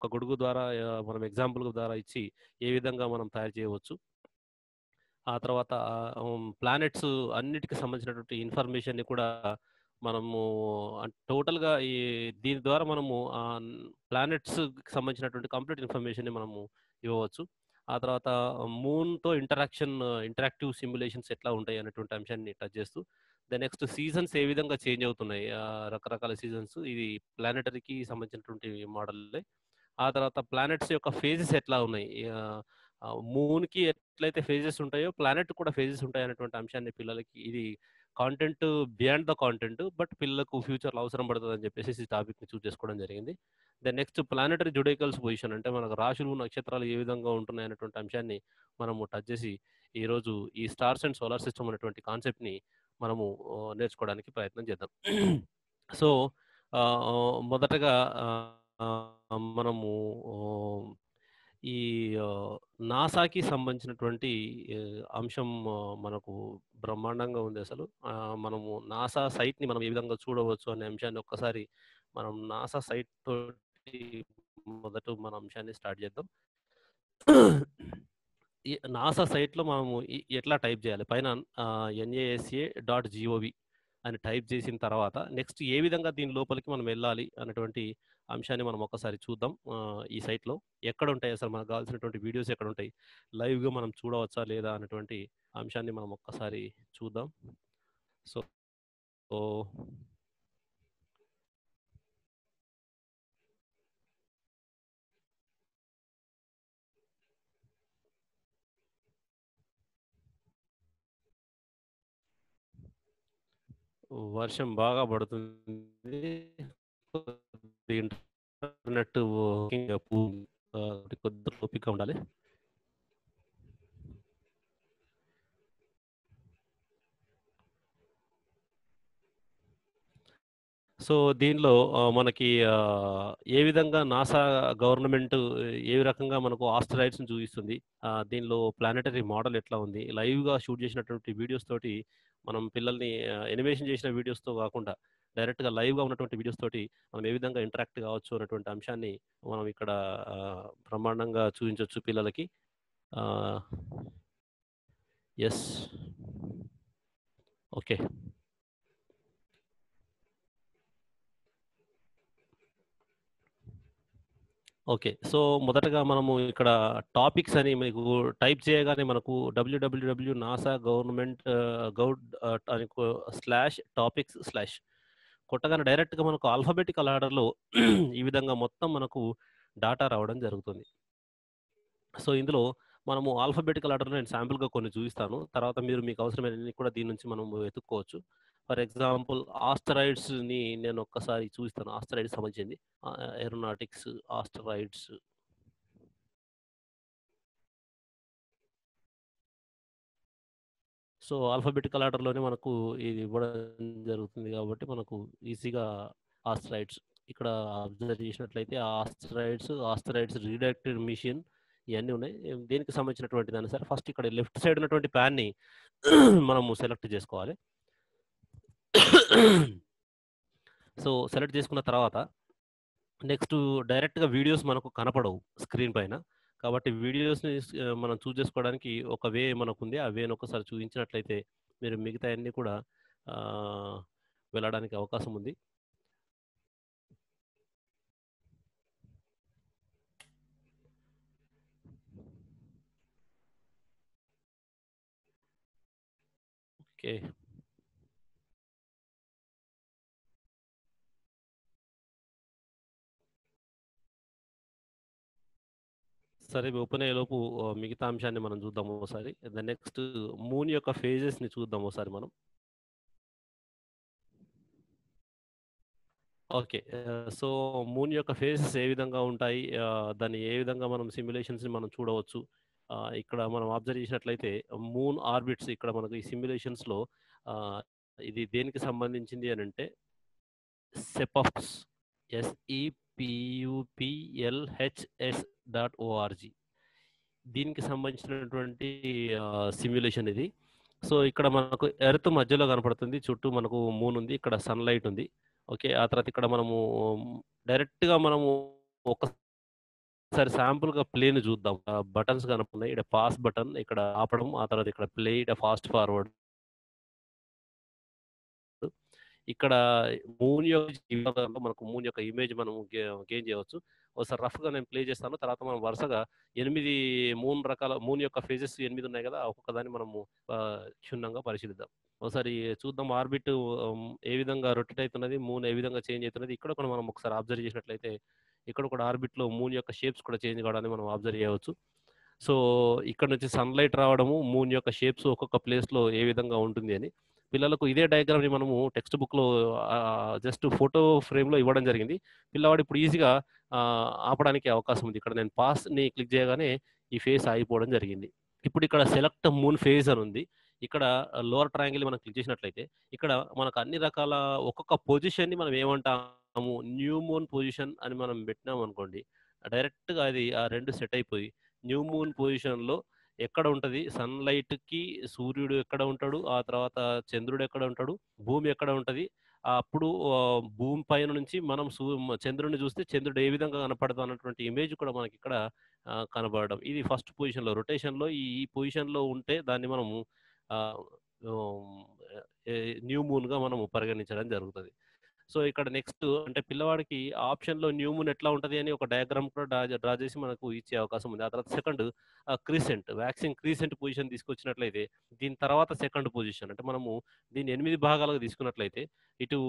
ఒక గొడుగు ద్వారా మనం ఎగ్జాంపుల్ ద్వారా ఇచ్చి ఏ విధంగా మనం తయారు చేయవచ్చు. ఆ తర్వాత ప్లానెట్స్ అన్నిటికి సంబంధించినటువంటి ఇన్ఫర్మేషన్‌ని కూడా మనము టోటల్‌గా దీని ద్వారా మనము ప్లానెట్స్‌కి సంబంధించినటువంటి కంప్లీట్ ఇన్ఫర్మేషన్‌ని మనము ఇవ్వవచ్చు. ఆ తర్వాత మూన్‌తో ఇంటరాక్టివ్ సిమ్యులేషన్స్ ఎట్లా ఉంటాయి అనేటువంటి అంశాన్ని టచ్ చేస్తూ, నెక్స్ట్ సీజన్స్ ఏ విధంగా చేంజ్ అవుతున్నాయి. రకరకాల సీజన్స్ ఇది ప్లానెటరీకి సంబంధించినటువంటి మోడల్లే. ఆ తర్వాత ప్లానెట్స్ యొక్క ఫేజెస్ ఎట్లా ఉన్నాయి. మూన్‌కి ఎట్లయితే ఫేజెస్ ఉంటాయో, ప్లానెట్ కూడా ఫేజెస్ ఉంటాయనేటువంటి అంశాన్ని పిల్లలకి ఇది content beyond the content. But పిల్లలకు ఫ్యూచర్‌లో అవసరం పడతదని చెప్పేసేసి ఈ టాపిక్‌ని చూజ్ చేసుకోవడం జరిగింది. నెక్స్ట్ ప్లానెటరీ జుడికల్స్ పొజిషన్ అంటే మనకు రాశులు, నక్షత్రాలు ఏ విధంగా ఉంటున్నాయనేటువంటి అంశాన్ని మనము టచ్ చేసి, ఈరోజు ఈ స్టార్స్ అండ్ సోలార్ సిస్టమ్ అనేటువంటి కాన్సెప్ట్‌ని మనము నేర్చుకోవడానికి ప్రయత్నం చేద్దాం. సో, మొదటగా మనము ఆహ్, ఈ నాసాకి సంబంధించినటువంటి అంశం మనకు బ్రహ్మాండంగా ఉందసలు. మనము నాసా సైట్‌ని మనం ఏ విధంగా చూడవచ్చు అనే అంశాన్ని ఒక్కసారి మనం నాసా సైట్ తోటి మొదట మన అంశాన్ని స్టార్ట్ చేద్దాం. ఈ నాసా సైట్‌లో మనము ఎట్లా టైప్ చేయాలి? పైన NASA.gov అని టైప్ చేసిన తర్వాత నెక్స్ట్ ఏ విధంగా దీని లోపలికి మనం వెళ్ళాలి అన్నటువంటి అంశాన్ని మనం ఒక్కసారి చూద్దాం. ఈ సైట్‌లో ఎక్కడుంటాయి అసలు మనకు కావాల్సినటువంటి వీడియోస్ ఎక్కడుంటాయి? లైవ్‌గా మనం చూడవచ్చా లేదా అన్నటువంటి అంశాన్ని మనం ఒక్కసారి చూద్దాం. సో, వర్షం బాగా పడుతుంది. ఇంటర్నెట్ కొద్దిగా ఓపికగా ఉండాలి. సో, దీనిలో మనకి ఏ విధంగా నాసా గవర్నమెంట్ ఏ రకంగా మనకు ఆస్టరాయిడ్స్‌ని చూపిస్తుంది. దీనిలో ప్లానెటరీ మోడల్ ఎట్లా ఉంది. లైవ్‌గా షూట్ చేసినటువంటి వీడియోస్ తోటి మనం పిల్లల్ని యానిమేషన్ చేసిన వీడియోస్‌తో కాకుండా డైరెక్ట్‌గా లైవ్‌గా ఉన్నటువంటి వీడియోస్ తోటి మనం ఏ విధంగా ఇంటరాక్ట్ కావచ్చు అన్నటువంటి అంశాన్ని మనం ఇక్కడ బ్రహ్మాండంగా చూయించొచ్చు పిల్లలకి. ఆహ్, యెస్. ఓకే. ఓకే. సో, మొదటగా మనము ఇక్కడ టాపిక్స్ అని మీకు టైప్ చేయగానే మనకు www.nasa గవర్నమెంట్ గౌడ్ అని /టాపిక్స్/ కొట్టగానే డైరెక్ట్‌గా మనకు ఆల్ఫాబెటికల్ ఆర్డర్‌లో ఈ విధంగా మొత్తం మనకు డాటా రావడం జరుగుతుంది. సో, ఇందులో మనము ఆల్ఫాబెటికల్ ఆర్డర్‌లో నేను శాంపుల్‌గా కొన్ని చూపిస్తాను. తర్వాత మీరు మీకు అవసరమైనన్ని కూడా దీని నుంచి మనం వెతుక్కోవచ్చు. ఫర్ ఎగ్జాంపుల్ ఆస్టెరాయిడ్స్‌ని నేను ఒక్కసారి చూపిస్తాను. ఆస్టెరాయిడ్స్ సంబంధించింది. ఏరోనాటిక్స్, ఆస్టెరాయిడ్స్. సో, ఆల్ఫాబెటికల్ ఆర్డర్‌లోనే మనకు ఇది ఇవ్వడం జరుగుతుంది కాబట్టి మనకు ఈజీగా ఆస్టెరాయిడ్స్ ఇక్కడ అబ్జర్వ్ చేసినట్లయితే ఆస్టెరాయిడ్స్ రీడైరెక్టెడ్ మిషన్ ఇయన్నీ ఉన్నాయి. దేనికి సంబంధించినటువంటిదైనా సరే ఫస్ట్ ఇక్కడ లెఫ్ట్ సైడ్ ఉన్నటువంటి ప్యాన్‌ని మనము సెలెక్ట్ చేసుకోవాలి. సో, సెలెక్ట్ చేసుకున్న తర్వాత నెక్స్ట్ డైరెక్ట్‌గా వీడియోస్ మనకు కనపడవు స్క్రీన్ పైన. కాబట్టి వీడియోస్‌ని మనం చూజ్ చేసుకోవడానికి ఒక వే మనకుంది. ఆ వేని ఒకసారి చూయించినట్లయితే మీరు మిగతాయన్నీ కూడా ఆహ్, వెళ్ళడానికి అవకాశం ఉంది. ఓకే. సరే ఓపెన్ అయ్యేలోపు మిగతా అంశాన్ని మనం చూద్దాం ఓసారి. నెక్స్ట్ మూన్ యొక్క ఫేజెస్‌ని చూద్దాం ఓసారి మనం. ఓకే. సో, మూన్ యొక్క ఫేజెస్ ఏ విధంగా ఉంటాయి? దాన్ని ఏ విధంగా మనం సిమ్యులేషన్స్‌ని మనం చూడవచ్చు. ఇక్కడ మనం అబ్జర్వ్ చేసినట్లయితే మూన్ ఆర్బిట్స్ ఇక్కడ మనకు ఈ సిమ్యులేషన్స్‌లో ఆహ్, ఇది దేనికి సంబంధించింది అనంటే సెపఫ్స్ SEPUPLHS.org దీనికి సంబంధించినటువంటి సిమ్యులేషన్ ఇది. సో, ఇక్కడ మనకు ఎర్త్ మధ్యలో కనపడుతుంది. చుట్టూ మనకు మూన్ ఉంది. ఇక్కడ సన్‌లైట్ ఉంది. ఓకే. ఆ తర్వాత ఇక్కడ మనము డైరెక్ట్‌గా మనము ఒక ఒకసారి శాంపుల్‌గా ప్లేని చూద్దాం. బటన్స్ కనపడుతున్నాయి. ఇక్కడ పాస్ బటన్, ఇక్కడ ఆపడం, ఆ తర్వాత ఇక్కడ ప్లే, ఇక్కడ ఫాస్ట్ ఫార్వర్డ్. ఇక్కడ మూన్ యొక్క మనకు మూన్ యొక్క ఇమేజ్ మనం గెయిన్ చేయవచ్చు. ఒకసారి రఫ్‌గా నేను ప్లే చేస్తాను. తర్వాత మనం వరుసగా 8 మూన్ యొక్క ఫేజెస్ 8 ఉన్నాయి కదా! ఒక్కొక్క దాన్ని మనము క్షుణ్ణంగా పరిశీలిద్దాం. ఒకసారి చూద్దాం ఆర్బిట్ ఏ విధంగా రొటేట్ అయితున్నది, మూన్ ఏ విధంగా చేంజ్ అయితున్నది. ఇక్కడ కూడా మనం ఒకసారి అబ్జర్వ్ చేసినట్లయితే, ఇక్కడ కూడా ఆర్బిట్‌లో మూన్ యొక్క షేప్స్ కూడా చేంజ్ కావడాన్ని మనం అబ్జర్వ్ చేయవచ్చు. సో, ఇక్కడ నుంచి సన్‌లైట్ రావడము, మూన్ యొక్క షేప్స్ ఒక్కొక్క ప్లేస్‌లో ఏ విధంగా ఉంటుంది అని. పిల్లలకు ఇదే డయాగ్రామ్‌ని మనము టెక్స్ట్ బుక్‌లో జస్ట్ ఫోటో ఫ్రేమ్‌లో ఇవ్వడం జరిగింది. పిల్లవాడు ఇప్పుడు ఈజీగా ఆపడానికి అవకాశం ఉంది. ఇక్కడ నేను పాస్‌ని క్లిక్ చేయగానే ఈ ఫేస్ ఆగిపోవడం జరిగింది. ఇప్పుడు ఇక్కడ సెలెక్ట్ మూన్ ఫేజ్ అని ఉంది. ఇక్కడ లోవర్ ట్రయాంగిల్ మనం క్లిక్ చేసినట్లయితే, ఇక్కడ మనకు అన్ని రకాల ఒక్కొక్క పొజిషన్‌ని మనం ఏమంటాము, న్యూ మూన్ పొజిషన్ అని మనం పెట్టినామనుకోండి, డైరెక్ట్‌గా అది ఆ 2 సెట్ అయిపోయి న్యూ మూన్ పొజిషన్‌లో ఎక్కడ ఉంటది, సన్‌లైట్‌కి సూర్యుడు ఎక్కడ ఉంటాడు, ఆ తర్వాత చంద్రుడు ఎక్కడ ఉంటాడు, భూమి ఎక్కడ ఉంటది. అప్పుడు భూమి పైన నుంచి మనం చంద్రుడిని చూస్తే చంద్రుడు ఏ విధంగా కనపడతాడు అన్నటువంటి ఇమేజ్ కూడా మనకిక్కడ కనబడడం. ఇది ఫస్ట్ పొజిషన్‌లో రొటేషన్‌లో ఈ ఈ పొజిషన్‌లో ఉంటే దాన్ని మనము ఆహ్, హ్మ్, న్యూ మూన్‌గా మనము పరిగణించడం జరుగుతది. సో, ఇక్కడ నెక్స్ట్ అంటే పిల్లవాడికి ఆప్షన్‌లో న్యూ మూన్ ఎట్లా ఉంటది అని ఒక డయాగ్రామ్ కూడా డ్రా చేసి మనకు ఇచ్చే అవకాశం ఉంది. ఆ తర్వాత సెకండ్ వాక్సింగ్ క్రీసెంట్ పొజిషన్ తీసుకొచ్చినట్లయితే, దీని తర్వాత సెకండ్ పొజిషన్ అంటే మనము దీన్ని 8 భాగాలుగా తీసుకున్నట్లయితే, ఇటు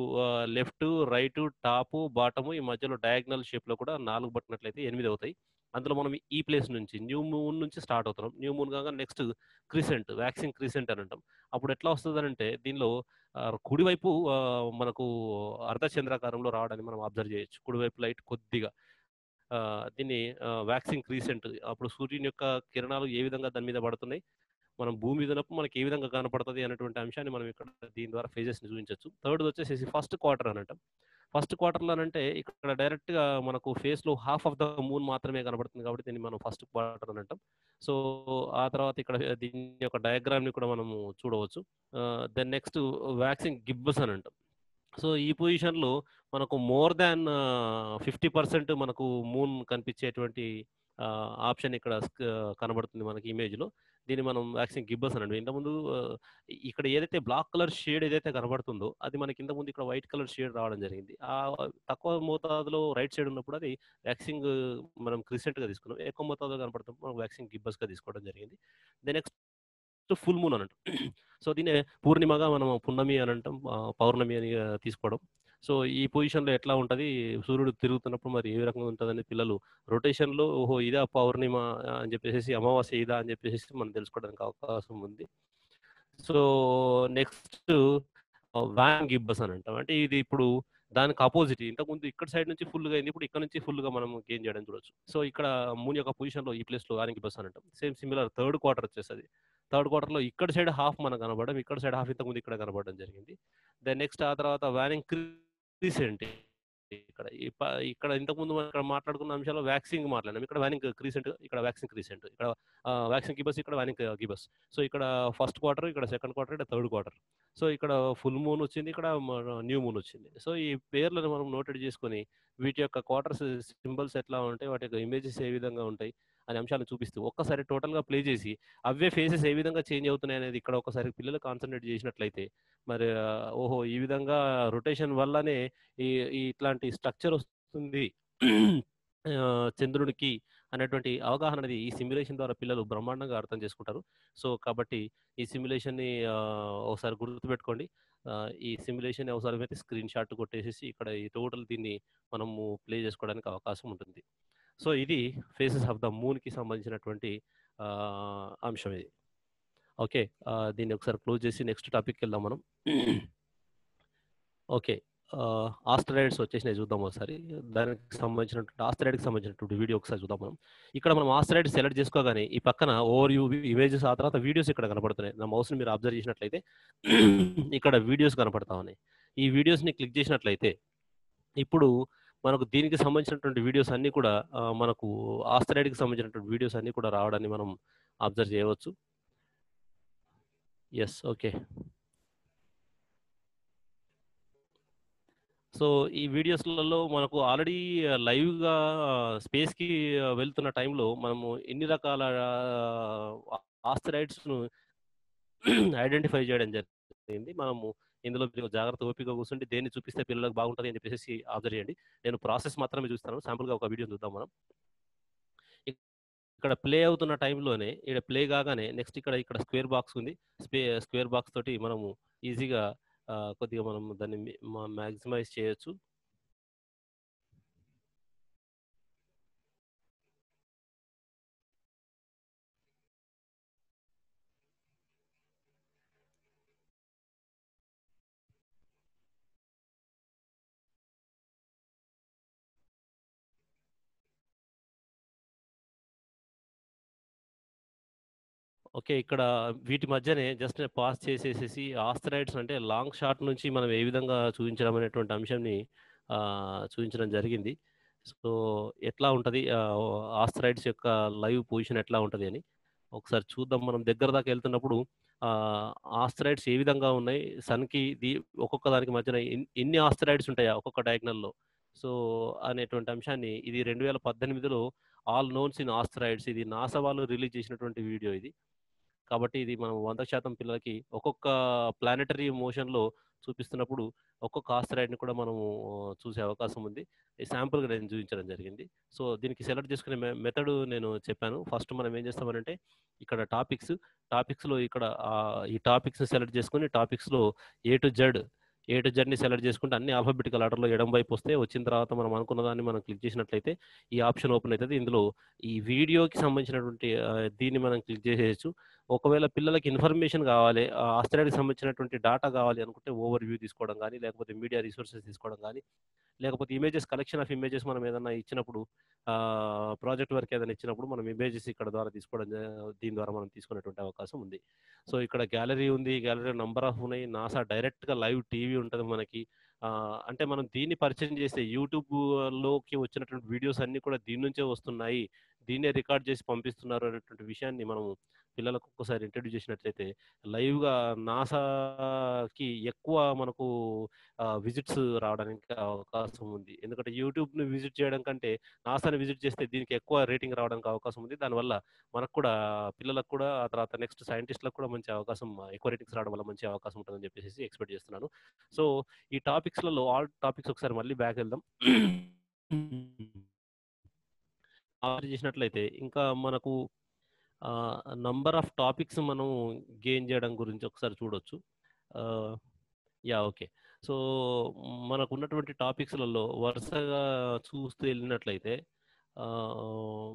లెఫ్టు, రైటు, టాపు, బాటము ఈ మధ్యలో డయాగ్నల్ షేప్‌లో కూడా 4 పట్టినట్లయితే 8 అవుతాయి. అందులో మనం ఈ ప్లేస్ నుంచి న్యూ మూన్ నుంచి స్టార్ట్ అవుతున్నాం. న్యూ మూన్ కాగానే నెక్స్ట్ వాక్సింగ్ క్రీసెంట్ అని అంటాం. అప్పుడు ఎట్లా వస్తదనంటే దీనిలో కుడివైపు మనకు అర్ధచంద్రాకారంలో రావడాన్ని మనం అబ్జర్వ్ చేయొచ్చు. కుడివైపు లైట్ కొద్దిగా దీన్ని వాక్సింగ్ క్రీసెంట్ అప్పుడు సూర్యుని యొక్క కిరణాలు ఏ విధంగా దాని మీద పడుతున్నాయి, మనం భూమి మీద ఉన్నప్పుడు మనకి ఏ విధంగా కనపడతది అనేటువంటి అంశాన్ని మనం ఇక్కడ దీని ద్వారా ఫేజెస్‌ని చూయించొచ్చు. థర్డ్‌దొచ్చేసేసి ఫస్ట్ క్వార్టర్ అని అంటాం. ఫస్ట్ క్వార్టర్‌లోనంటే ఇక్కడ డైరెక్ట్‌గా మనకు ఫేస్‌లో హాఫ్ ఆఫ్ ద మూన్ మాత్రమే కనపడుతుంది కాబట్టి దీన్ని మనం ఫస్ట్ క్వార్టర్ అని అంటాం. సో, ఆ తర్వాత ఇక్కడ దీని యొక్క డయాగ్రామ్‌ని కూడా మనము చూడవచ్చు. దెన్ నెక్స్ట్ వాక్సింగ్ గిబ్బస్ అని అంటాం. సో, ఈ పొజిషన్‌లో మనకు మోర్ థాన్ 50% మనకు మూన్ కనిపించేటువంటి ఆప్షన్ ఇక్కడ కనబడుతుంది మనకి ఇమేజ్‌లో. దీన్ని మనం వాక్సింగ్ గిబ్బస్ అనండి. ఇంతకుముందు ఇక్కడ ఏదైతే బ్లాక్ కలర్ షేడ్ ఏదైతే కనబడుతుందో, అది మనకి ఇంతకుముందు ఇక్కడ వైట్ కలర్ షేడ్ రావడం జరిగింది. తక్కువ మోతాదులో రైట్ సైడ్ ఉన్నప్పుడు అది వాక్సింగ్ మనం క్రిసెంట్‌గా తీసుకున్నాం. ఎక్కువ మోతాదులో కనపడుతున్నప్పుడు మనం వాక్సింగ్ గిబ్బస్‌గా తీసుకోవడం జరిగింది. దెన్ నెక్స్ట్ ఫుల్ మూన్ అని అంటాం. సో, దీన్నే పూర్ణిమగా మనం పున్నమి అని అంటాం. పౌర్ణమి అని తీసుకోవడం. సో, ఈ పొజిషన్‌లో ఎట్లా ఉంటది, సూర్యుడు తిరుగుతున్నప్పుడు మరి ఏ రకంగా ఉంటదని పిల్లలు రొటేషన్‌లో ఓహో! ఇదా పౌర్ణిమ అని చెప్పేసేసి, అమావాస్య ఇదా అని చెప్పేసేసి మనం తెలుసుకోవడానికి అవకాశం ఉంది. సో, నెక్స్ట్ వాన్ గిబ్బస్ అని అంటాం. అంటే ఇది ఇప్పుడు దానికి అపోజిట్. ఇంతకుముందు ఇక్కడ సైడ్ నుంచి ఫుల్‌గా అయింది. ఇప్పుడు ఇక్కడ నుంచి ఫుల్‌గా మనం గెయిన్ చేయడం చూడొచ్చు. సో, ఇక్కడ మూన్ యొక్క పొజిషన్‌లో ఈ ప్లేస్‌లో వాన్ గిబ్బస్ అని అంటాం. సేమ్ సిమిలర్ థర్డ్ క్వార్టర్ వచ్చేస్తది. థర్డ్ క్వార్టర్‌లో ఇక్కడ సైడ్ హాఫ్ మనకు కనపడడం, ఇక్కడ సైడ్ హాఫ్ ఇంతకుముందు ఇక్కడ కనపడడం జరిగింది. దెన్ నెక్స్ట్ ఆ తర్వాత వానింగ్ క్రీసెంట్ ఇక్కడ ఇంతకుముందు మనం ఇక్కడ మాట్లాడుకున్న అంశాల్లో వాక్సింగ్ మాట్లాడినాం. ఇక్కడ వానింగ్ క్రీసెంట్, ఇక్కడ వాక్సింగ్ క్రీసెంట్. ఇక్కడ వాక్సింగ్ గిబ్బస్, ఇక్కడ వానింగ్ గిబ్బస్. సో, ఇక్కడ ఫస్ట్ క్వార్టర్, ఇక్కడ సెకండ్ క్వార్టర్, ఇక్కడ థర్డ్ క్వార్టర్. సో, ఇక్కడ ఫుల్ మూన్ వచ్చింది. ఇక్కడ న్యూ మూన్ వచ్చింది. సో, ఈ పేర్లను మనం నోటెడ్ చేసుకొని వీటి యొక్క క్వార్టర్స్ సింబల్స్ ఎట్లా ఉంటాయి, వాటి యొక్క ఇమేజెస్ ఏ విధంగా ఉంటాయి అనే అంశాలను చూపిస్తూ ఒక్కసారి టోటల్‌గా ప్లే చేసి అవే ఫేసెస్ ఏ విధంగా చేంజ్ అవుతున్నాయి అనేది ఇక్కడ ఒకసారి పిల్లలు కాన్సంట్రేట్ చేసినట్లయితే మరి ఓహో! ఈ విధంగా రొటేషన్ వల్లనే ఈ ఈ ఇట్లాంటి స్ట్రక్చర్ వస్తుంది. చంద్రుడికి అనేటువంటి అవగాహన అనేది ఈ సిమ్యులేషన్ ద్వారా పిల్లలు బ్రహ్మాండంగా అర్థం చేసుకుంటారు. సో, కాబట్టి ఈ సిమ్యులేషన్‌ని ఒకసారి గుర్తుపెట్టుకోండి. ఈ సిమ్యులేషన్‌ని అవసరమైతే స్క్రీన్ షాట్ కొట్టేసేసి ఇక్కడ ఈ టోటల్ దీన్ని మనము ప్లే చేసుకోవడానికి అవకాశం ఉంటుంది. సో, ఇది ఫేసెస్ ఆఫ్ ద మూన్‌కి సంబంధించినటువంటి అంశం ఇది. ఓకే. దీన్ని ఒకసారి క్లోజ్ చేసి నెక్స్ట్ టాపిక్‌కెళ్దాం మనం. ఓకే. ఆస్టెరాయిడ్స్ వచ్చేసినాయి చూద్దాం ఒకసారి. ఆస్టెరాయిడ్‌కి సంబంధించినటువంటి వీడియో ఒకసారి చూద్దాం మనం. ఇక్కడ మనం ఆస్టెరాయిడ్ సెలెక్ట్ చేసుకోగానే ఈ పక్కన ఓవర్‌వ్యూ ఇమేజెస్ ఆ తర్వాత వీడియోస్ ఇక్కడ కనపడుతున్నాయి. నా మౌస్‌ని మీరు అబ్జర్వ్ చేసినట్లయితే ఇక్కడ వీడియోస్ కనపడతా ఉన్నాయి. ఈ వీడియోస్‌ని క్లిక్ చేసినట్లయితే ఇప్పుడు మనకు దీనికి సంబంధించినటువంటి వీడియోస్ అన్నీ కూడా మనకు ఆస్టెరాయిడ్‌కి సంబంధించినటువంటి వీడియోస్ అన్నీ కూడా రావడాన్ని మనం అబ్జర్వ్ చేయవచ్చు. యెస్. ఓకే. సో, ఈ వీడియోస్‌లలో మనకు ఆల్రెడీ లైవ్‌గా స్పేస్‌కి వెళ్తున్న టైంలో మనము ఇన్ని రకాల ఆస్టెరాయిడ్స్‌ను ఐడెంటిఫై చేయడం జరిగింది. మనము ఇందులో మీరు జాగ్రత్తగా ఓపికగా కూర్చుంటే దేన్ని చూపిస్తే పిల్లలకు బాగుంటది అని చెప్పేసేసి అబ్జర్వ్ చేయండి. నేను ప్రాసెస్ మాత్రమే చూస్తాను. శాంపుల్‌గా ఒక వీడియో చూద్దాం మనం. ఇక్కడ ప్లే అవుతున్న టైంలోనే ఈడ ప్లే కాగానే నెక్స్ట్ ఇక్కడ స్క్వేర్ బాక్స్ ఉంది. స్క్వేర్ బాక్స్ తోటి మనము ఈజీగా కొద్దిగా మనం దాన్ని మాక్సిమైజ్ చేయొచ్చు. ఓకే. ఇక్కడ వీటి మధ్యనే జస్ట్ పాజ్ చేసేసేసి ఆస్థరైడ్స్ అంటే లాంగ్ షాట్ నుంచి మనం ఏ విధంగా చూయించడం అనేటువంటి అంశంని చూయించడం జరిగింది. సో, ఎట్లా ఉంటది ఆస్థరైడ్స్ యొక్క లైవ్ పొజిషన్ ఎట్లా ఉంటది అని. ఒకసారి చూద్దాం మనం దగ్గర దాకా ఎళ్తున్నప్పుడు ఆస్థరైడ్స్ ఏ విధంగా ఉన్నాయి? సన్‌కి ఒక్కొక్క దానికి మధ్యన ఇన్ని ఆస్థరైడ్స్ ఉంటాయా ఒక్కొక్క డయాగ్నల్‌లో? సో, అనేటువంటి అంశాన్ని ఇది 2018లో ఆల్ నోన్స్ ఇన్ ఆస్థరైడ్స్ ఇది నాసా వాళ్ళు రిలీజ్ చేసినటువంటి వీడియో ఇది. కాబట్టి ఇది మనం 100% పిల్లలకి ఒక్కొక్క ప్లానెటరీ మోషన్‌లో చూపిస్తున్నప్పుడు, ఒక్కొక్క ఆస్టెరాయిడ్‌ని కూడా మనము చూసే అవకాశం ఉంది. ఈ శాంపుల్‌గా నేను చూయించడం జరిగింది. సో, దీనికి సెలెక్ట్ చేసుకునే మెథడ్ నేను చెప్పాను. ఫస్ట్ మనం ఏం చేస్తామనంటే, ఇక్కడ టాపిక్స్‌లో ఇక్కడ ఈ టాపిక్స్‌ని సెలెక్ట్ చేసుకొని, టాపిక్స్‌లో A to Z, A to జెడ్‌ని సెలెక్ట్ చేసుకుంటే అన్ని ఆల్ఫాబెటికల్ ఆర్డర్‌లో ఎడమ వైపు వస్తే, వచ్చిన తర్వాత మనం అనుకున్న దాన్ని మనం క్లిక్ చేసినట్లయితే, ఈ ఆప్షన్ ఓపెన్ అయితది. ఇందులో ఈ వీడియోకి సంబంధించినటువంటి దీన్ని మనం క్లిక్ చేసేయొచ్చు. ఒకవేళ పిల్లలకి ఇన్ఫర్మేషన్ గావాలి, ఆస్ట్రేలియాకి సంబంధించినటువంటి డాటా గావాలి అనుకుంటే ఓవర్ వ్యూ తీసుకోవడం గానీ, లేకపోతే మీడియా రిసోర్సెస్ తీసుకోవడం గానీ, లేకపోతే ఇమేజెస్ కలెక్షన్ ఆఫ్ ఇమేజెస్ మనం ఏదన్నా ఇచ్చినప్పుడు ప్రాజెక్ట్ వర్క్ ఏదైనా ఇచ్చినప్పుడు మనం ఇమేజెస్ ఇక్కడ ద్వారా తీసుకోవడం దీని ద్వారా మనం తీసుకునేటువంటి అవకాశం ఉంది. సో, ఇక్కడ గ్యాలరీ ఉంది. గ్యాలరీలో నంబర్ ఆఫ్ ఉన్నాయి. నాసా డైరెక్ట్‌గా లైవ్ టీవీ ఉంటది మనకి. అంటే మనం దీన్ని పరిచయం చేస్తే యూట్యూబ్‌లోకి వచ్చినటువంటి వీడియోస్ అన్నీ కూడా దీని నుంచే వస్తున్నాయి. దీన్నే రికార్డ్ చేసి పంపిస్తున్నారు అనేటువంటి విషయాన్ని మనము పిల్లలకు ఒక్కసారి ఇంట్రొడ్యూస్ చేసినట్లయితే లైవ్‌గా నాసాకి ఎక్కువ మనకు విజిట్స్ రావడానికి అవకాశం ఉంది. ఎందుకంటే యూట్యూబ్‌ని విజిట్ చేయడం కంటే నాసాని విజిట్ చేస్తే దీనికి ఎక్కువ రేటింగ్ రావడానికి అవకాశం ఉంది. దానివల్ల మనకు కూడా పిల్లలకు కూడా ఆ తర్వాత నెక్స్ట్ సైంటిస్ట్‌లకు కూడా మంచి అవకాశం ఎక్కువ రేటింగ్స్ రావడం వల్ల మంచి అవకాశం ఉంటుందని చెప్పేసేసి ఎక్స్‌పెక్ట్ చేస్తున్నాను. సో, ఈ టాపిక్స్‌లలో ఆల్ టాపిక్స్ ఒకసారి మళ్ళీ బ్యాక్ వెళ్దాం. ఆర్డర్ చేసినట్లయితే ఇంకా మనకు నంబర్ ఆఫ్ టాపిక్స్ మనం గెయిన్ చేయడం గురించి ఒకసారి చూడొచ్చు. ఆహ్, యాహ్! ఓకే. సో, మనకున్నటువంటి టాపిక్స్‌లలో వరుసగా చూస్తూ ఎళ్ళినట్లయితే ఆహ్,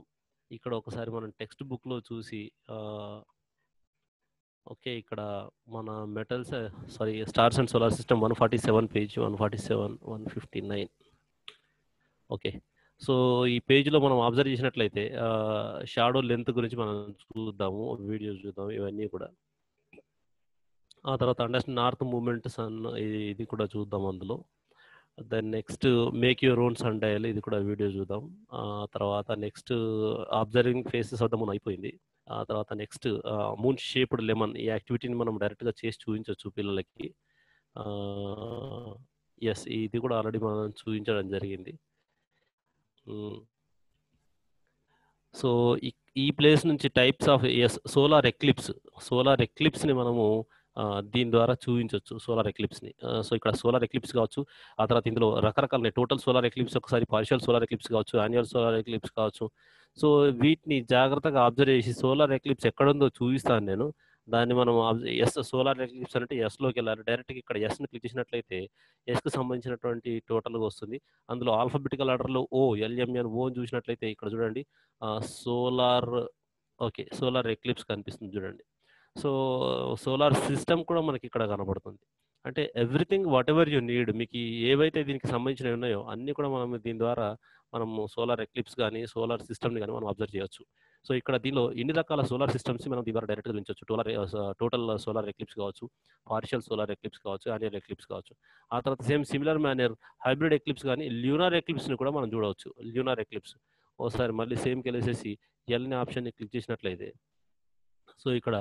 ఇక్కడ ఒకసారి మనం టెక్స్ట్ బుక్‌లో చూసి ఆహ్, ఓకే. ఇక్కడ మన stars and solar system 147 page 147, 159 okay. So, ఈ పేజ్‌లో మనం అబ్జర్వ్ చేసినట్లయితే షాడో లెంత్ గురించి మనం చూద్దాము. వీడియోస్ చూద్దాం ఇవన్నీ కూడా. ఆ తర్వాత నార్త్ మూవ్‌మెంట్ ఇది కూడా చూద్దాం అందులో. Then next make your own sun dial ఇది కూడా వీడియో చూద్దాం. తర్వాత next observing faces of the moon అయిపోయింది. ఆ తర్వాత నెక్స్ట్ మూన్ షేప్డ్ లెమన్ ఈ యాక్టివిటీని మనం డైరెక్ట్‌గా చేసి చూయించొచ్చు పిల్లలకి. ఆహ్, యెస్ ఇది కూడా ఆల్రెడీ మనం చూయించడం జరిగింది. హ్మ్. సో, ఈ ఈ ప్లేస్ నుంచి టైప్స్ ఆఫ్ సోలార్ ఎక్లిప్స్‌ని మనము దీని ద్వారా చూయించొచ్చు సోలార్ ఎక్లిప్స్‌ని. సో, ఇక్కడ సోలార్ ఎక్లిప్స్ కావచ్చు, ఆ తర్వాత ఇందులో రకరకాలున్నాయి. టోటల్ సోలార్ ఎక్లిప్స్ ఒకసారి పార్షియల్ సోలార్ ఎక్లిప్స్ కావచ్చు, యాన్యుయల్ సోలార్ ఎక్లిప్స్ కావచ్చు. సో, వీటిని జాగ్రత్తగా అబ్జర్వ్ చేసి సోలార్ ఎక్లిప్స్ ఎక్కడుందో చూయిస్తాను నేను. దాన్ని మనం సోలార్ ఎక్లిప్స్ అంటే యెస్‌లోకెళ్ళాలి. డైరెక్ట్‌గా ఇక్కడ యెస్‌ని క్లిక్ చేసినట్లయితే యెస్‌కి సంబంధించినటువంటి టోటల్‌గా వస్తుంది. అందులో ఆల్ఫాబెటికల్ ఆర్డర్‌లో ఎల్ఎంఎన్ ఓ అని చూసినట్లయితే ఇక్కడ చూడండి. Solar okay. సోలార్ ఎక్లిప్స్ కనిపిస్తుంది చూడండి. సో, సోలార్ సిస్టమ్ కూడా మనకిక్కడ కనబడుతుంది. అంటే ఎవ్రీథింగ్ వాటెవర్ యూ నీడ్ మీకు ఏవైతే దీనికి సంబంధించినవి ఉన్నాయో అన్నీ కూడా మనం దీని ద్వారా మనము సోలార్ ఎక్లిప్స్ గాని, సోలార్ సిస్టమ్‌ని గాని మనం అబ్జర్వ్ చేయొచ్చు. సో, ఇక్కడ దీనిలో ఇన్ని రకాల సోలార్ సిస్టమ్స్‌ని మనం దీని ద్వారా డైరెక్ట్‌గా చూయించొచ్చు. టోటల్ సోలార్ ఎక్లిప్స్ కావచ్చు, పార్షియల్ సోలార్ ఎక్లిప్స్ కావచ్చు, యాన్యుయల్ ఎక్లిప్స్ కావచ్చు. ఆ తర్వాత సిమిలర్ మేనర్ హైబ్రిడ్ ఎక్లిప్స్ గాని, ల్యూనార్ ఎక్లిప్స్‌ని కూడా మనం చూడవచ్చు. Lunar eclipse. ఓసారి మళ్ళీ సేమ్‌కెళ్ళేసేసి ఎల్‌ని ఆప్షన్‌ని క్లిక్ చేసినట్లయితే సో, ఇక్కడ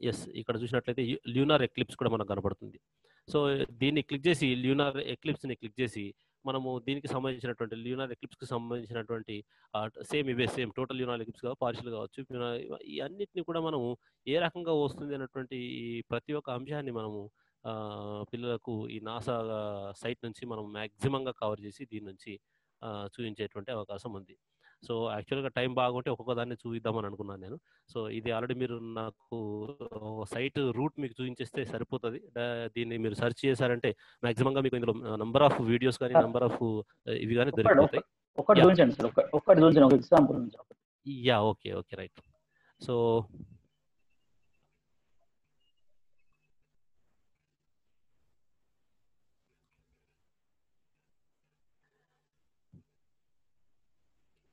యెస్ ఇక్కడ చూసినట్లయితే ల్యూనార్ ఎక్లిప్స్ కూడా మనకు కనపడుతుంది. సో దీన్ని క్లిక్ చేసి ల్యూనార్ ఎక్లిప్స్ని క్లిక్ చేసి మనము దీనికి సంబంధించినటువంటి ల్యూనార్ ఎక్లిప్స్కి సంబంధించినటువంటి సేమ్ ఇవే సేమ్ టోటల్ ల్యూనార్ ఎక్లిప్స్ కావచ్చు, పార్షియల్ కావచ్చు, ఈ అన్నిటిని కూడా మనము ఏ రకంగా వస్తుంది అన్నటువంటి ఈ ప్రతి ఒక్క అంశాన్ని మనము పిల్లలకు ఈ నాసా సైట్ నుంచి మనం మ్యాక్సిమంగా కవర్ చేసి దీని నుంచి చూపించేటువంటి అవకాశం ఉంది. సో యాక్చువల్గా టైం బాగుంటే ఒక్కొక్క దాన్ని చూపిద్దామని అనుకున్నాను నేను. సో ఇది ఆల్రెడీ మీరు నాకు సైట్ రూట్ మీకు చూపించేస్తే సరిపోతుంది. దీన్ని మీరు సెర్చ్ చేశారంటే మ్యాక్సిమంగా మీకు ఇందులో నంబర్ ఆఫ్ వీడియోస్ కానీ నంబర్ ఆఫ్ ఇవి కానీ దొరికిపోతాయి. ఒకటి చూపించండి సార్, ఒకటి చూపించండి, ఒక ఎగ్జాంపుల్ నుంచి. Yeah, okay okay, right. So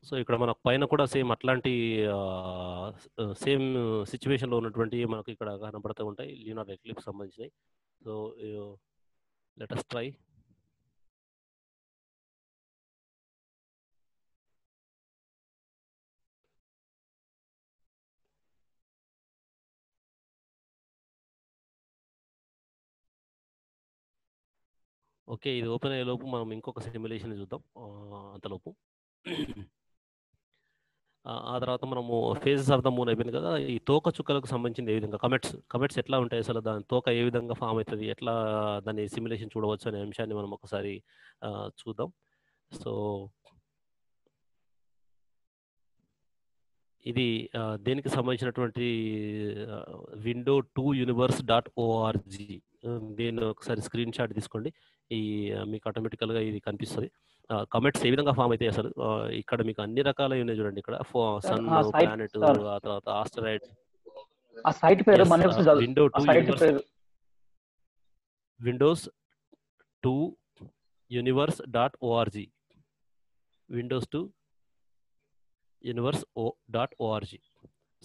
so ఇక్కడ మనకు పైన కూడా సేమ్ అట్లాంటి సేమ్ సిచ్యువేషన్లో ఉన్నటువంటి మనకు ఇక్కడ కనబడుతూ ఉంటాయి ల్యూనార్ ఎక్లిప్స్ సంబంధించినవి. So let us try. Okay, ఇది ఓపెన్ అయ్యే లోపు మనం ఇంకొక సిమ్యులేషన్ చూద్దాం అంతలోపు. ఆ తర్వాత మనము ఫేజెస్ ఆఫ్ ద మూన్ అయిపోయింది కదా. ఈ తోక చుక్కలకు సంబంధించింది ఏ విధంగా కమెట్స్ ఎట్లా ఉంటాయి, అసలు దాని తోక ఏ విధంగా ఫామ్ అవుతుంది, ఎట్లా దాన్ని సిమ్యులేషన్ చూడవచ్చు అనే అంశాన్ని మనం ఒకసారి చూద్దాం. సో ఇది దేనికి సంబంధించినటువంటి window2universe.org. దీన్ని ఒకసారి స్క్రీన్ షాట్ తీసుకోండి. ఈ మీకు ఆటోమేటికల్గా ఇది కనిపిస్తుంది. కమెట్స్ ఏ విధంగా ఫామ్ అయితే అసలు ఇక్కడ మీకు అన్ని రకాలు ఉన్నాయి చూడండి. ఇక్కడ సన్, ప్లానెట్, ఆ తర్వాత ఆస్టరాయిడ్. ఆ సైట్ పేరు windows2universe.org. windows2universe.org.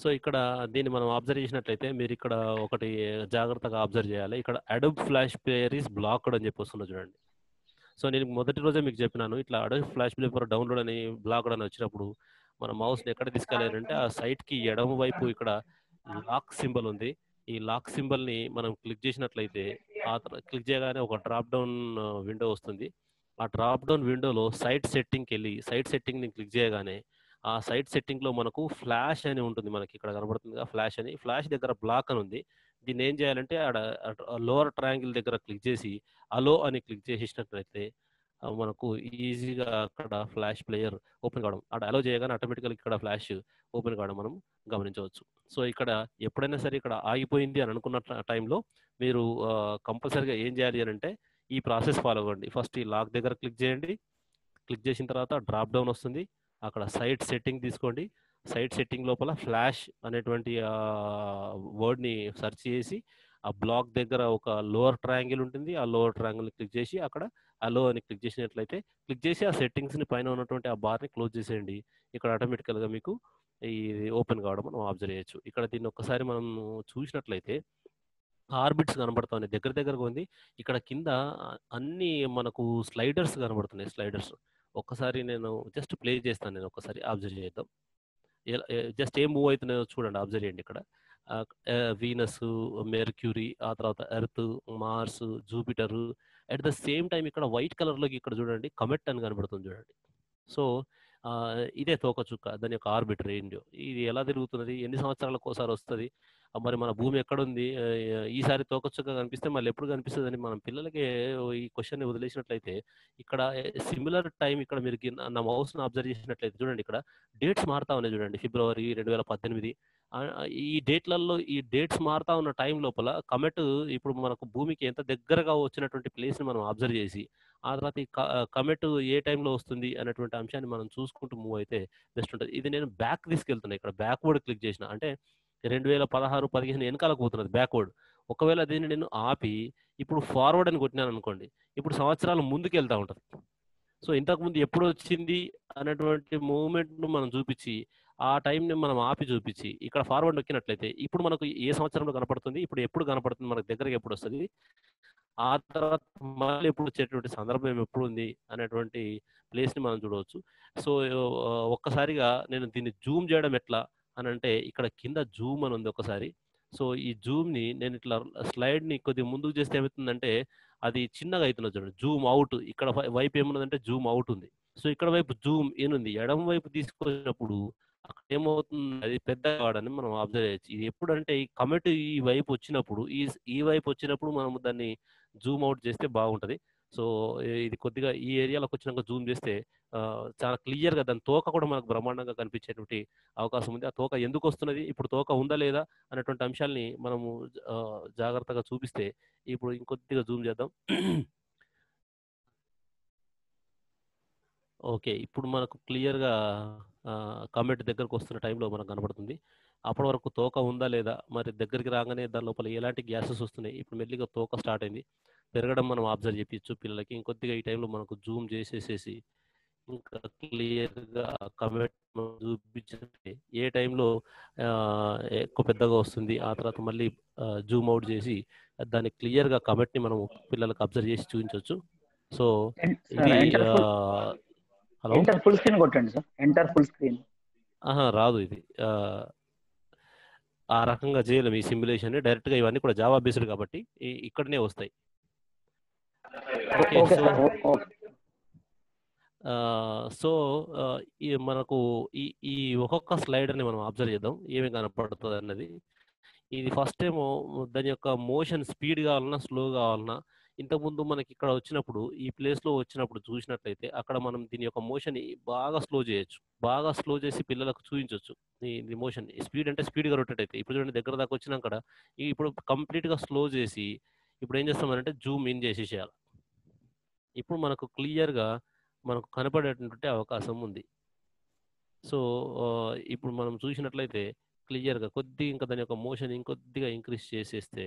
సో ఇక్కడ దీన్ని మనం అబ్జర్వ్ చేసినట్లయితే మీరు ఇక్కడ ఒకటి జాగ్రత్తగా అబ్జర్వ్ చేయాలి. ఇక్కడ Adobe flash player is blocked అని చెప్పి వస్తున్నా చూడండి. సో నేను మొదటి రోజే మీకు చెప్పినాను, ఇట్లా అడోబ్ ఫ్లాష్ ప్లేయర్ డౌన్లోడ్ అని బ్లాక్డ్ అని వచ్చినప్పుడు మన మౌస్ని ఎక్కడ తీసుకెళ్ళాలంటే ఆ సైట్కి ఎడమ వైపు ఇక్కడ లాక్ సింబల్ ఉంది. ఈ లాక్ సింబల్ని మనం క్లిక్ చేసినట్లయితే క్లిక్ చేయగానే ఒక డ్రాప్ డౌన్ విండో వస్తుంది. ఆ డ్రాప్ డౌన్ విండోలో సైట్ సెట్టింగ్కి వెళ్ళి సైట్ సెట్టింగ్ని క్లిక్ చేయగానే ఆ సైట్ సెట్టింగ్లో మనకు ఫ్లాష్ అని ఉంటుంది, మనకి ఇక్కడ కనబడుతుంది ఫ్లాష్ అని. ఫ్లాష్ దగ్గర బ్లాక్ అని ఉంది. దీన్ని ఏం చేయాలంటే లోవర్ ట్రయాంగిల్ దగ్గర క్లిక్ చేసి అలో అని క్లిక్ చేసేసినట్లయితే మనకు ఈజీగా అక్కడ ఫ్లాష్ ప్లేయర్ ఓపెన్ కావడం, అలో చేయగానే ఆటోమేటికల్ ఇక్కడ ఫ్లాష్ ఓపెన్ కావడం మనం గమనించవచ్చు. సో ఇక్కడ ఎప్పుడైనా సరే ఇక్కడ ఆగిపోయింది అని అనుకున్న టైంలో మీరు కంపల్సరీగా ఏం చేయాలి అని అంటే ఈ ప్రాసెస్ ఫాలో అవ్వండి. ఫస్ట్ ఈ లాక్ దగ్గర క్లిక్ చేయండి. క్లిక్ చేసిన తర్వాత డ్రాప్ డౌన్ వస్తుంది, అక్కడ సైట్ సెట్టింగ్ తీసుకోండి. సైట్ సెట్టింగ్ లోపల ఫ్లాష్ అనేటువంటి వర్డ్ని సెర్చ్ చేసి ఆ బ్లాక్ దగ్గర ఒక లోవర్ ట్రయాంగిల్ ఉంటుంది, ఆ లోవర్ ట్రయాంగిల్ని క్లిక్ చేసి అక్కడ అలో అని క్లిక్ చేసినట్లయితే క్లిక్ చేసి ఆ సెట్టింగ్స్ని పైన ఉన్నటువంటి ఆ బార్ని క్లోజ్ చేసేయండి. ఇక్కడ ఆటోమేటికల్గా మీకు ఇది ఓపెన్ కావడం మనం అబ్జర్వ్ చేయొచ్చు. ఇక్కడ దీన్ని ఒక్కసారి మనం చూసినట్లయితే ఆర్బిట్స్ కనబడుతున్నాయి, దగ్గర దగ్గరగా ఉంది. ఇక్కడ కింద అన్ని మనకు స్లైడర్స్ కనబడుతున్నాయి. స్లైడర్స్ ఒక్కసారి నేను జస్ట్ ప్లే చేస్తాను, నేను ఒక్కసారి అబ్జర్వ్ చేద్దాం. జస్ట్ ఏం మూవ్ అవుతున్నాయో చూడండి, అబ్జర్వ్ చేయండి. ఇక్కడ వీనస్, మెర్క్యూరీ, ఆ తర్వాత Earth, Mars, Jupiter. At the same time ఇక్కడ వైట్ కలర్లోకి ఇక్కడ చూడండి కమెట్ అని కనబడుతుంది చూడండి. సో ఇదే తోకచుక్క, దాని యొక్క ఆర్బిట్ రేంజ్. ఇది ఎలా తిరుగుతున్నది, ఎన్ని సంవత్సరాలకు ఒకసారి వస్తుంది, మరి మన భూమి ఎక్కడుంది, ఈసారి తోకచుక్క కనిపిస్తే మళ్ళీ ఎప్పుడు కనిపిస్తుంది అని మనం పిల్లలకి ఈ క్వశ్చన్ని వదిలేసినట్లయితే ఇక్కడ సిమిలర్ టైం ఇక్కడ మీరు నా మౌస్ను అబ్జర్వ్ చేసినట్లయితే చూడండి, ఇక్కడ డేట్స్ మారుతా ఉన్నాయి చూడండి. ఫిబ్రవరి 2018 ఈ డేట్లలో ఈ డేట్స్ మారుతా ఉన్న టైం లోపల కమెట్ ఇప్పుడు మనకు భూమికి ఎంత దగ్గరగా వచ్చినటువంటి ప్లేస్ని మనం అబ్జర్వ్ చేసి ఆ తర్వాత ఈ కమెట్ ఏ టైంలో వస్తుంది అనేటువంటి అంశాన్ని మనం చూసుకుంటూ మూవ్ అయితే బెస్ట్ ఉంటుంది. ఇది నేను బ్యాక్ తీసుకెళ్తున్నా, ఇక్కడ బ్యాక్వర్డ్ క్లిక్ చేసిన అంటే 2016-15 వెనకాలకు పోతున్నది బ్యాక్వర్డ్. ఒకవేళ దీన్ని నేను ఆపి ఇప్పుడు ఫార్వర్డ్ అని కొట్టినాను అనుకోండి, ఇప్పుడు సంవత్సరాలు ముందుకు వెళ్తూ ఉంటుంది. సో ఇంతకుముందు ఎప్పుడు వచ్చింది అనేటువంటి మూమెంట్ను మనం చూపించి ఆ టైంని మనం ఆపి చూపించి ఇక్కడ ఫార్వర్డ్ నొక్కినట్లయితే ఇప్పుడు మనకు ఏ సంవత్సరంలో కనపడుతుంది, ఇప్పుడు ఎప్పుడు కనపడుతుంది, మనకు దగ్గరకి ఎప్పుడు వస్తుంది, ఆ తర్వాత మళ్ళీ ఎప్పుడు వచ్చేటువంటి సందర్భం ఎప్పుడు ఉంది అనేటువంటి ప్లేస్ని మనం చూడవచ్చు. సో ఒక్కసారిగా నేను దీన్ని జూమ్ చేయడం ఎట్లా అని అంటే ఇక్కడ కింద జూమ్ అని ఉంది, ఒకసారి సో ఈ జూమ్ని నేను ఇట్లా స్లైడ్ని కొద్దిగా ముందుకు చేస్తే ఏమవుతుందంటే అది చిన్నగా అవుతున్నది చూడండి. జూమ్ అవుట్ ఇక్కడ వైపు ఏమున్నదంటే జూమ్ అవుట్ ఉంది. సో ఇక్కడ వైపు జూమ్ ఇన్ ఉంది. ఎడమ వైపు తీసుకొచ్చినప్పుడు అక్కడ ఏమవుతుంది అది పెద్దగా కావడాన్ని మనం అబ్జర్వ్ చేయొచ్చు. ఇది ఎప్పుడంటే ఈ కమెట్ ఈ వైపు వచ్చినప్పుడు ఈ వైపు వచ్చినప్పుడు మనం దాన్ని జూమ్ అవుట్ చేస్తే బాగుంటది. సో ఇది కొద్దిగా ఈ ఏరియాలోకి వచ్చినాక జూమ్ చేస్తే చాలా క్లియర్‌గా దాని తోక కూడా మనకు బ్రహ్మాండంగా కనిపించేటువంటి అవకాశం ఉంది. ఆ తోక ఎందుకు వస్తున్నది? ఇప్పుడు తోక ఉందా లేదా? అనేటువంటి అంశాల్ని మనము జాగ్రత్తగా చూపిస్తే ఇప్పుడు ఇంకొద్దిగా జూమ్ చేద్దాం. ఓకే. ఇప్పుడు మనకు క్లియర్‌గా కామెంట్ దగ్గరకొస్తున్న టైంలో మనకు కనపడుతుంది. అప్పటి వరకు తోక ఉందా లేదా? మరి దగ్గరికి రాగానే దాని లోపల ఎలాంటి గ్యాసెస్ వస్తున్నాయి? ఇప్పుడు మెల్లిగా తోక స్టార్ట్ అయింది. పెరగడం మనం అబ్జర్వ్ చేపియొచ్చు పిల్లలకి. ఇంకొద్దిగా ఈ టైంలో మనకు జూమ్ చేసేసేసి ఇంకా క్లియర్‌గా కామెంట్ చూపించినట్టే ఏ టైంలో ఎక్కువ పెద్దగా వస్తుంది. ఆ తర్వాత మళ్ళీ జూమ్ అవుట్ చేసి దాన్ని క్లియర్‌గా కామెంట్‌ని మనం పిల్లలకి అబ్జర్వ్ చేసి చూపించొచ్చు. సో సార్ ఇది enter full hello? Enter full screen కొట్టండి సార్. Enter full screen. ఆహా! రాదు ఇది. ఆ రకంగా చేయలేము ఈ సిమ్యులేషన్‌ని. డైరెక్ట్‌గా ఇవన్నీ కూడా జావా బేస్డ్ కాబట్టి ఇక్కడనే వస్తాయి. Okay. Okay so sir. Okay. So ఈ మనకు ఈ ఈ ఒక్కొక్క స్లైడర్‌ని మనం అబ్జర్వ్ చేద్దాం. ఏమి కనపడుతదన్నది. ఇది ఫస్ట్ ఏమో దాని యొక్క మోషన్ స్పీడ్ కావాలన్నా, స్లో కావాలన్నా ఇంతకుముందు మనకి ఇక్కడ వచ్చినప్పుడు ఈ ప్లేస్‌లో వచ్చినప్పుడు చూసినట్లయితే అక్కడ మనం దీని యొక్క మోషన్‌ని బాగా స్లో చేయొచ్చు. బాగా స్లో చేసి పిల్లలకు చూయించొచ్చు. ఈ మోషన్ స్పీడ్ అంటే స్పీడ్‌గా రొటేట్ అయితాయి. ఇప్పుడు చూడండి దగ్గర దాకా వచ్చినాకడ ఇప్పుడు కంప్లీట్‌గా స్లో చేసి ఇప్పుడు ఏం చేస్తామనంటే జూమ్ ఇన్ చేసేసేయాలి. ఇప్పుడు మనకు క్లియర్‌గా మనకు కనపడేటటువంటి అవకాశం ఉంది. సో, ఇప్పుడు మనం చూసినట్లయితే క్లియర్‌గా కొద్దిగా ఇంకా దాని యొక్క మోషన్ ఇంకొద్దిగా ఇంక్రీజ్ చేసేస్తే,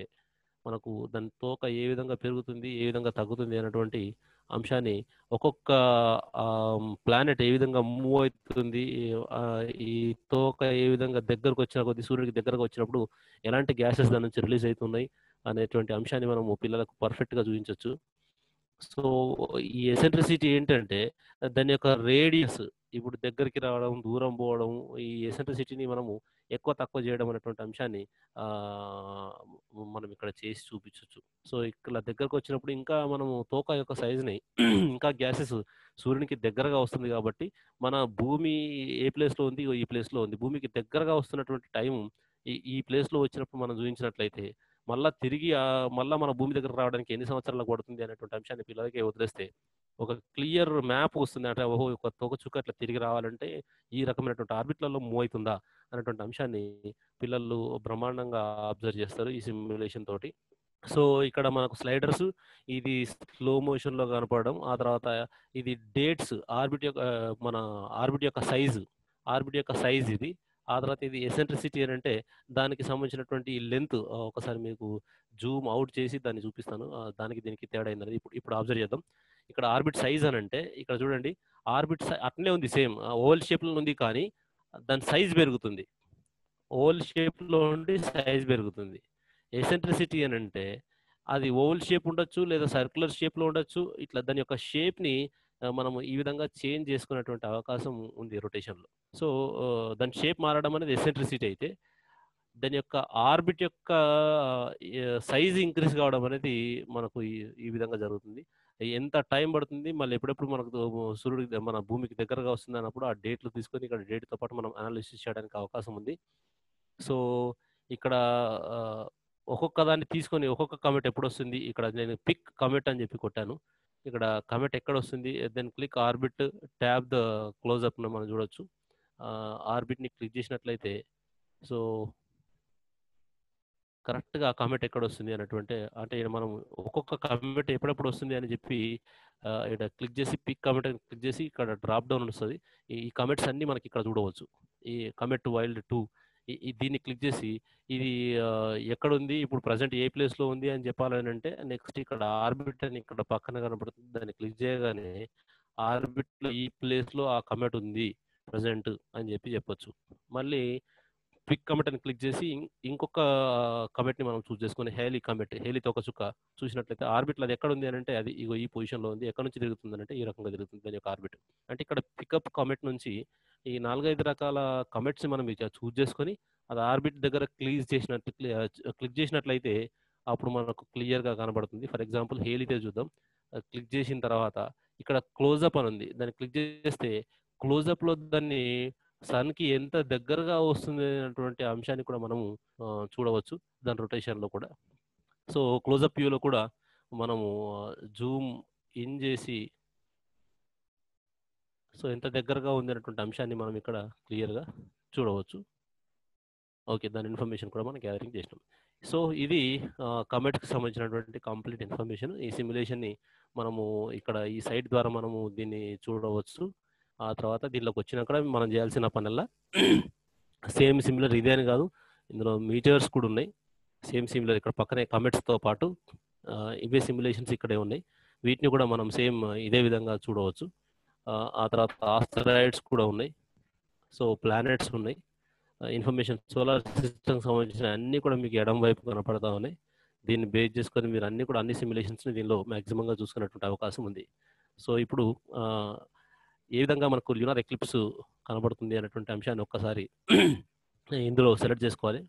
మనకు దాని తోక ఏ విధంగా పెరుగుతుంది, ఏ విధంగా తగ్గుతుంది అనేటువంటి అంశాన్ని ఒక్కొక్క ప్లానెట్ ఏ విధంగా మూవ్ అయితుంది, ఈ తోక ఏ విధంగా దగ్గరకొచ్చిన కొద్దీ సూర్యుడికి దగ్గరగా వచ్చినప్పుడు ఎలాంటి గ్యాసెస్ దాని నుంచి రిలీజ్ అయితున్నాయి అనేటువంటి అంశాన్ని మనము పిల్లలకు పర్ఫెక్ట్‌గా చూయించొచ్చు. సో, ఈ ఎసెంట్రిసిటీ ఏంటంటే, దాని యొక్క రేడియస్ ఇప్పుడు దగ్గరికి రావడం, దూరం పోవడం, ఈ ఎసెంట్రిసిటీని మనము ఎక్కువ, తక్కువ చేయడం అనేటువంటి అంశాన్ని ఆహ్, మనం ఇక్కడ చేసి చూపించొచ్చు. సో, ఇక్కడ దగ్గరకొచ్చినప్పుడు ఇంకా మనము తోక యొక్క సైజ్‌ని ఇంకా గ్యాసెస్ సూర్యునికి దగ్గరగా వస్తుంది కాబట్టి, మన భూమి ఏ ప్లేస్‌లో ఉంది, ఇగో ఈ ప్లేస్‌లో ఉంది. భూమికి దగ్గరగా వస్తున్నటువంటి టైము ఈ ప్లేస్‌లో వచ్చినప్పుడు మనం చూయించినట్లయితే మళ్ళా తిరిగి మళ్ళా మన భూమి దగ్గరకు రావడానికి ఎన్ని సంవత్సరాలు పడుతుంది అనేటువంటి అంశాన్ని పిల్లలకి వదిలేస్తే, ఒక క్లియర్ మ్యాప్ వస్తుంది. అంటే ఓహో! ఒక తోకచుక్క అట్లా తిరిగి రావాలంటే ఈ రకమైనటువంటి ఆర్బిట్‌లలో మూవ్ అయితుందా అనేటువంటి అంశాన్ని పిల్లలు బ్రహ్మాండంగా అబ్జర్వ్ చేస్తారు ఈ సిమ్యులేషన్ తోటి. సో, ఇక్కడ మనకు స్లైడర్స్ ఇది స్లో మోషన్‌లో కనపడడం. ఆ తర్వాత ఇది డేట్స్ మన ఆర్బిట్ యొక్క సైజు. ఆర్బిట్ యొక్క సైజ్ ఇది. ఆ తర్వాత ఇది ఎసెంట్రిసిటీ అనంటే దానికి సంబంధించినటువంటి ఈ లెంత్ ఒకసారి మీకు జూమ్ అవుట్ చేసి దాన్ని చూపిస్తాను. దానికి దీనికి తేడా ఏందనేది ఇప్పుడు ఇప్పుడు అబ్జర్వ్ చేద్దాం. ఇక్కడ ఆర్బిట్ సైజ్ అనంటే ఇక్కడ చూడండి అట్లనే ఉంది సేమ్. ఓవల్ షేప్‌లో ఉంది కానీ దాని సైజ్ పెరుగుతుంది. ఓవల్ షేప్‌లో ఉండి సైజ్ పెరుగుతుంది. ఎసెంట్రిసిటీ అనంటే అది ఓవల్ షేప్ ఉండొచ్చు, లేదా సర్క్యులర్ షేప్‌లో ఉండొచ్చు. ఇట్లా దాని యొక్క షేప్‌ని మనము ఈ విధంగా చేంజ్ చేసుకునేటువంటి అవకాశం ఉంది రొటేషన్‌లో. సో, దాని షేప్ మారడం అనేది ఎసెంట్రిసిటీ అయితే, దాని యొక్క ఆర్బిట్ యొక్క సైజ్ ఇంక్రీజ్ కావడం అనేది మనకు ఈ ఈ విధంగా జరుగుతుంది. ఎంత టైం పడుతుంది, మళ్ళీ ఎప్పుడెప్పుడు మనకు సూర్యుడికి మన భూమికి దగ్గరగా వస్తుందన్నప్పుడు ఆ డేట్‌లు తీసుకొని ఇక్కడ డేట్‌తో పాటు మనం అనాలిసిస్ చేయడానికి అవకాశం ఉంది. సో, ఇక్కడ ఆహ్, ఒక్కొక్క దాన్ని తీసుకొని ఒక్కొక్క కామెంట్ ఎప్పుడొస్తుంది, ఇక్కడ నేను పిక్ కామెంట్ అని చెప్పి కొట్టాను. ఇక్కడ కామెంట్ ఎక్కడొస్తుంది, then click orbit, tab the క్లోజప్‌ని మనం చూడొచ్చు. ఆర్బిట్‌ని క్లిక్ చేసినట్లయితే సో, కరెక్ట్‌గా ఆ కామెంట్ ఎక్కడొస్తుంది అన్నటువంటి అంటే ఈడ మనం ఒక్కొక్క కామెంట్ ఎప్పుడెప్పుడు వస్తుంది అని చెప్పి ఈడ క్లిక్ చేసి పిక్ కామెంట్ అని క్లిక్ చేసి ఇక్కడ డ్రాప్ డౌన్ వస్తది. ఈ కామెంట్స్ అన్నీ మనకి ఇక్కడ చూడవచ్చు. ఈ కామెంట్ వైల్డ్ 2 దీన్ని క్లిక్ చేసి ఇది ఎక్కడుంది? ఇప్పుడు ప్రెజెంట్ ఏ ప్లేస్‌లో ఉంది అని చెప్పాలనంటే నెక్స్ట్ ఇక్కడ ఆర్బిట్ అని ఇక్కడ పక్కన కనపడుతుంది. దాన్ని క్లిక్ చేయగానే ఆర్బిట్‌లో ఈ ప్లేస్‌లో ఆ కామెంట్ ఉంది ప్రెజెంట్ అని చెప్పొచ్చు. మళ్ళీ క్విక్ కమిట్ అని క్లిక్ చేసి ఇంకొక కమిట్‌ని మనం చూజ్ చేసుకొని హేలీ తోకచుక్క చూసినట్లయితే ఆర్బిట్‌లో అది ఎక్కడుంది అనంటే అది ఇగో ఈ పొజిషన్‌లో ఉంది. ఎక్కడి నుంచి తిరుగుతుందనంటే ఈ రకంగా తిరుగుతుంది దాని యొక్క ఆర్బిట్. అంటే ఇక్కడ పికప్ కమిట్ నుంచి ఈ 4, 5 రకాల కమిట్స్‌ని మనం ఇక చూజ్ చేసుకొని అది ఆర్బిట్ దగ్గర క్లిక్ చేసినట్లయితే అప్పుడు మనకు క్లియర్గా కనబడుతుంది. ఫర్ ఎగ్జాంపుల్ హేలితే చూద్దాం. క్లిక్ చేసిన తర్వాత ఇక్కడ క్లోజప్ అని ఉంది. దాన్ని క్లిక్ చేస్తే క్లోజప్లో దాన్ని సన్కి ఎంత దగ్గరగా వస్తుంది అనేటువంటి అంశాన్ని కూడా మనము చూడవచ్చు దాని రొటేషన్లో కూడా. సో క్లోజప్ వ్యూలో కూడా మనము జూమ్ ఇన్ చేసి సో ఎంత దగ్గరగా ఉంది అనేటువంటి అంశాన్ని మనం ఇక్కడ క్లియర్గా చూడవచ్చు. ఓకే, దాని ఇన్ఫర్మేషన్ కూడా మనం గ్యాదరింగ్ చేసినాం. సో ఇది కమెట్కి సంబంధించినటువంటి కంప్లీట్ ఇన్ఫర్మేషన్. ఈ సిమ్యులేషన్ని మనము ఇక్కడ ఈ సైట్ ద్వారా మనము దీన్ని చూడవచ్చు. ఆ తర్వాత దీనిలోకి వచ్చినాక మనం చేయాల్సిన పనల్లా సేమ్ సిమిలర్ ఇదే అని కాదు, ఇందులో మీటర్స్ కూడా ఉన్నాయి. సేమ్ సిమిలర్ ఇక్కడ పక్కనే కమెట్స్తో పాటు ఇవే సిమ్యులేషన్స్ ఇక్కడే ఉన్నాయి. వీటిని కూడా మనం సేమ్ ఇదే విధంగా చూడవచ్చు. ఆ తర్వాత ఆస్టరాయిడ్స్ కూడా ఉన్నాయి. సో ప్లానెట్స్ ఉన్నాయి. ఇన్ఫర్మేషన్ సోలార్ సిస్టమ్కి సంబంధించిన అన్నీ కూడా మీకు ఎడం వైపు కనపడతా ఉన్నాయి. దీన్ని బేస్ చేసుకొని మీరు అన్ని కూడా అన్ని సిమ్యులేషన్స్ని దీనిలో మ్యాక్సిమంగా చూసుకునేటువంటి అవకాశం ఉంది. సో ఇప్పుడు ఏ విధంగా మనకు ల్యూనార్ ఎక్లిప్స్ కనబడుతుంది అనేటువంటి అంశాన్ని ఒక్కసారి ఇందులో సెలెక్ట్ చేసుకోవాలి.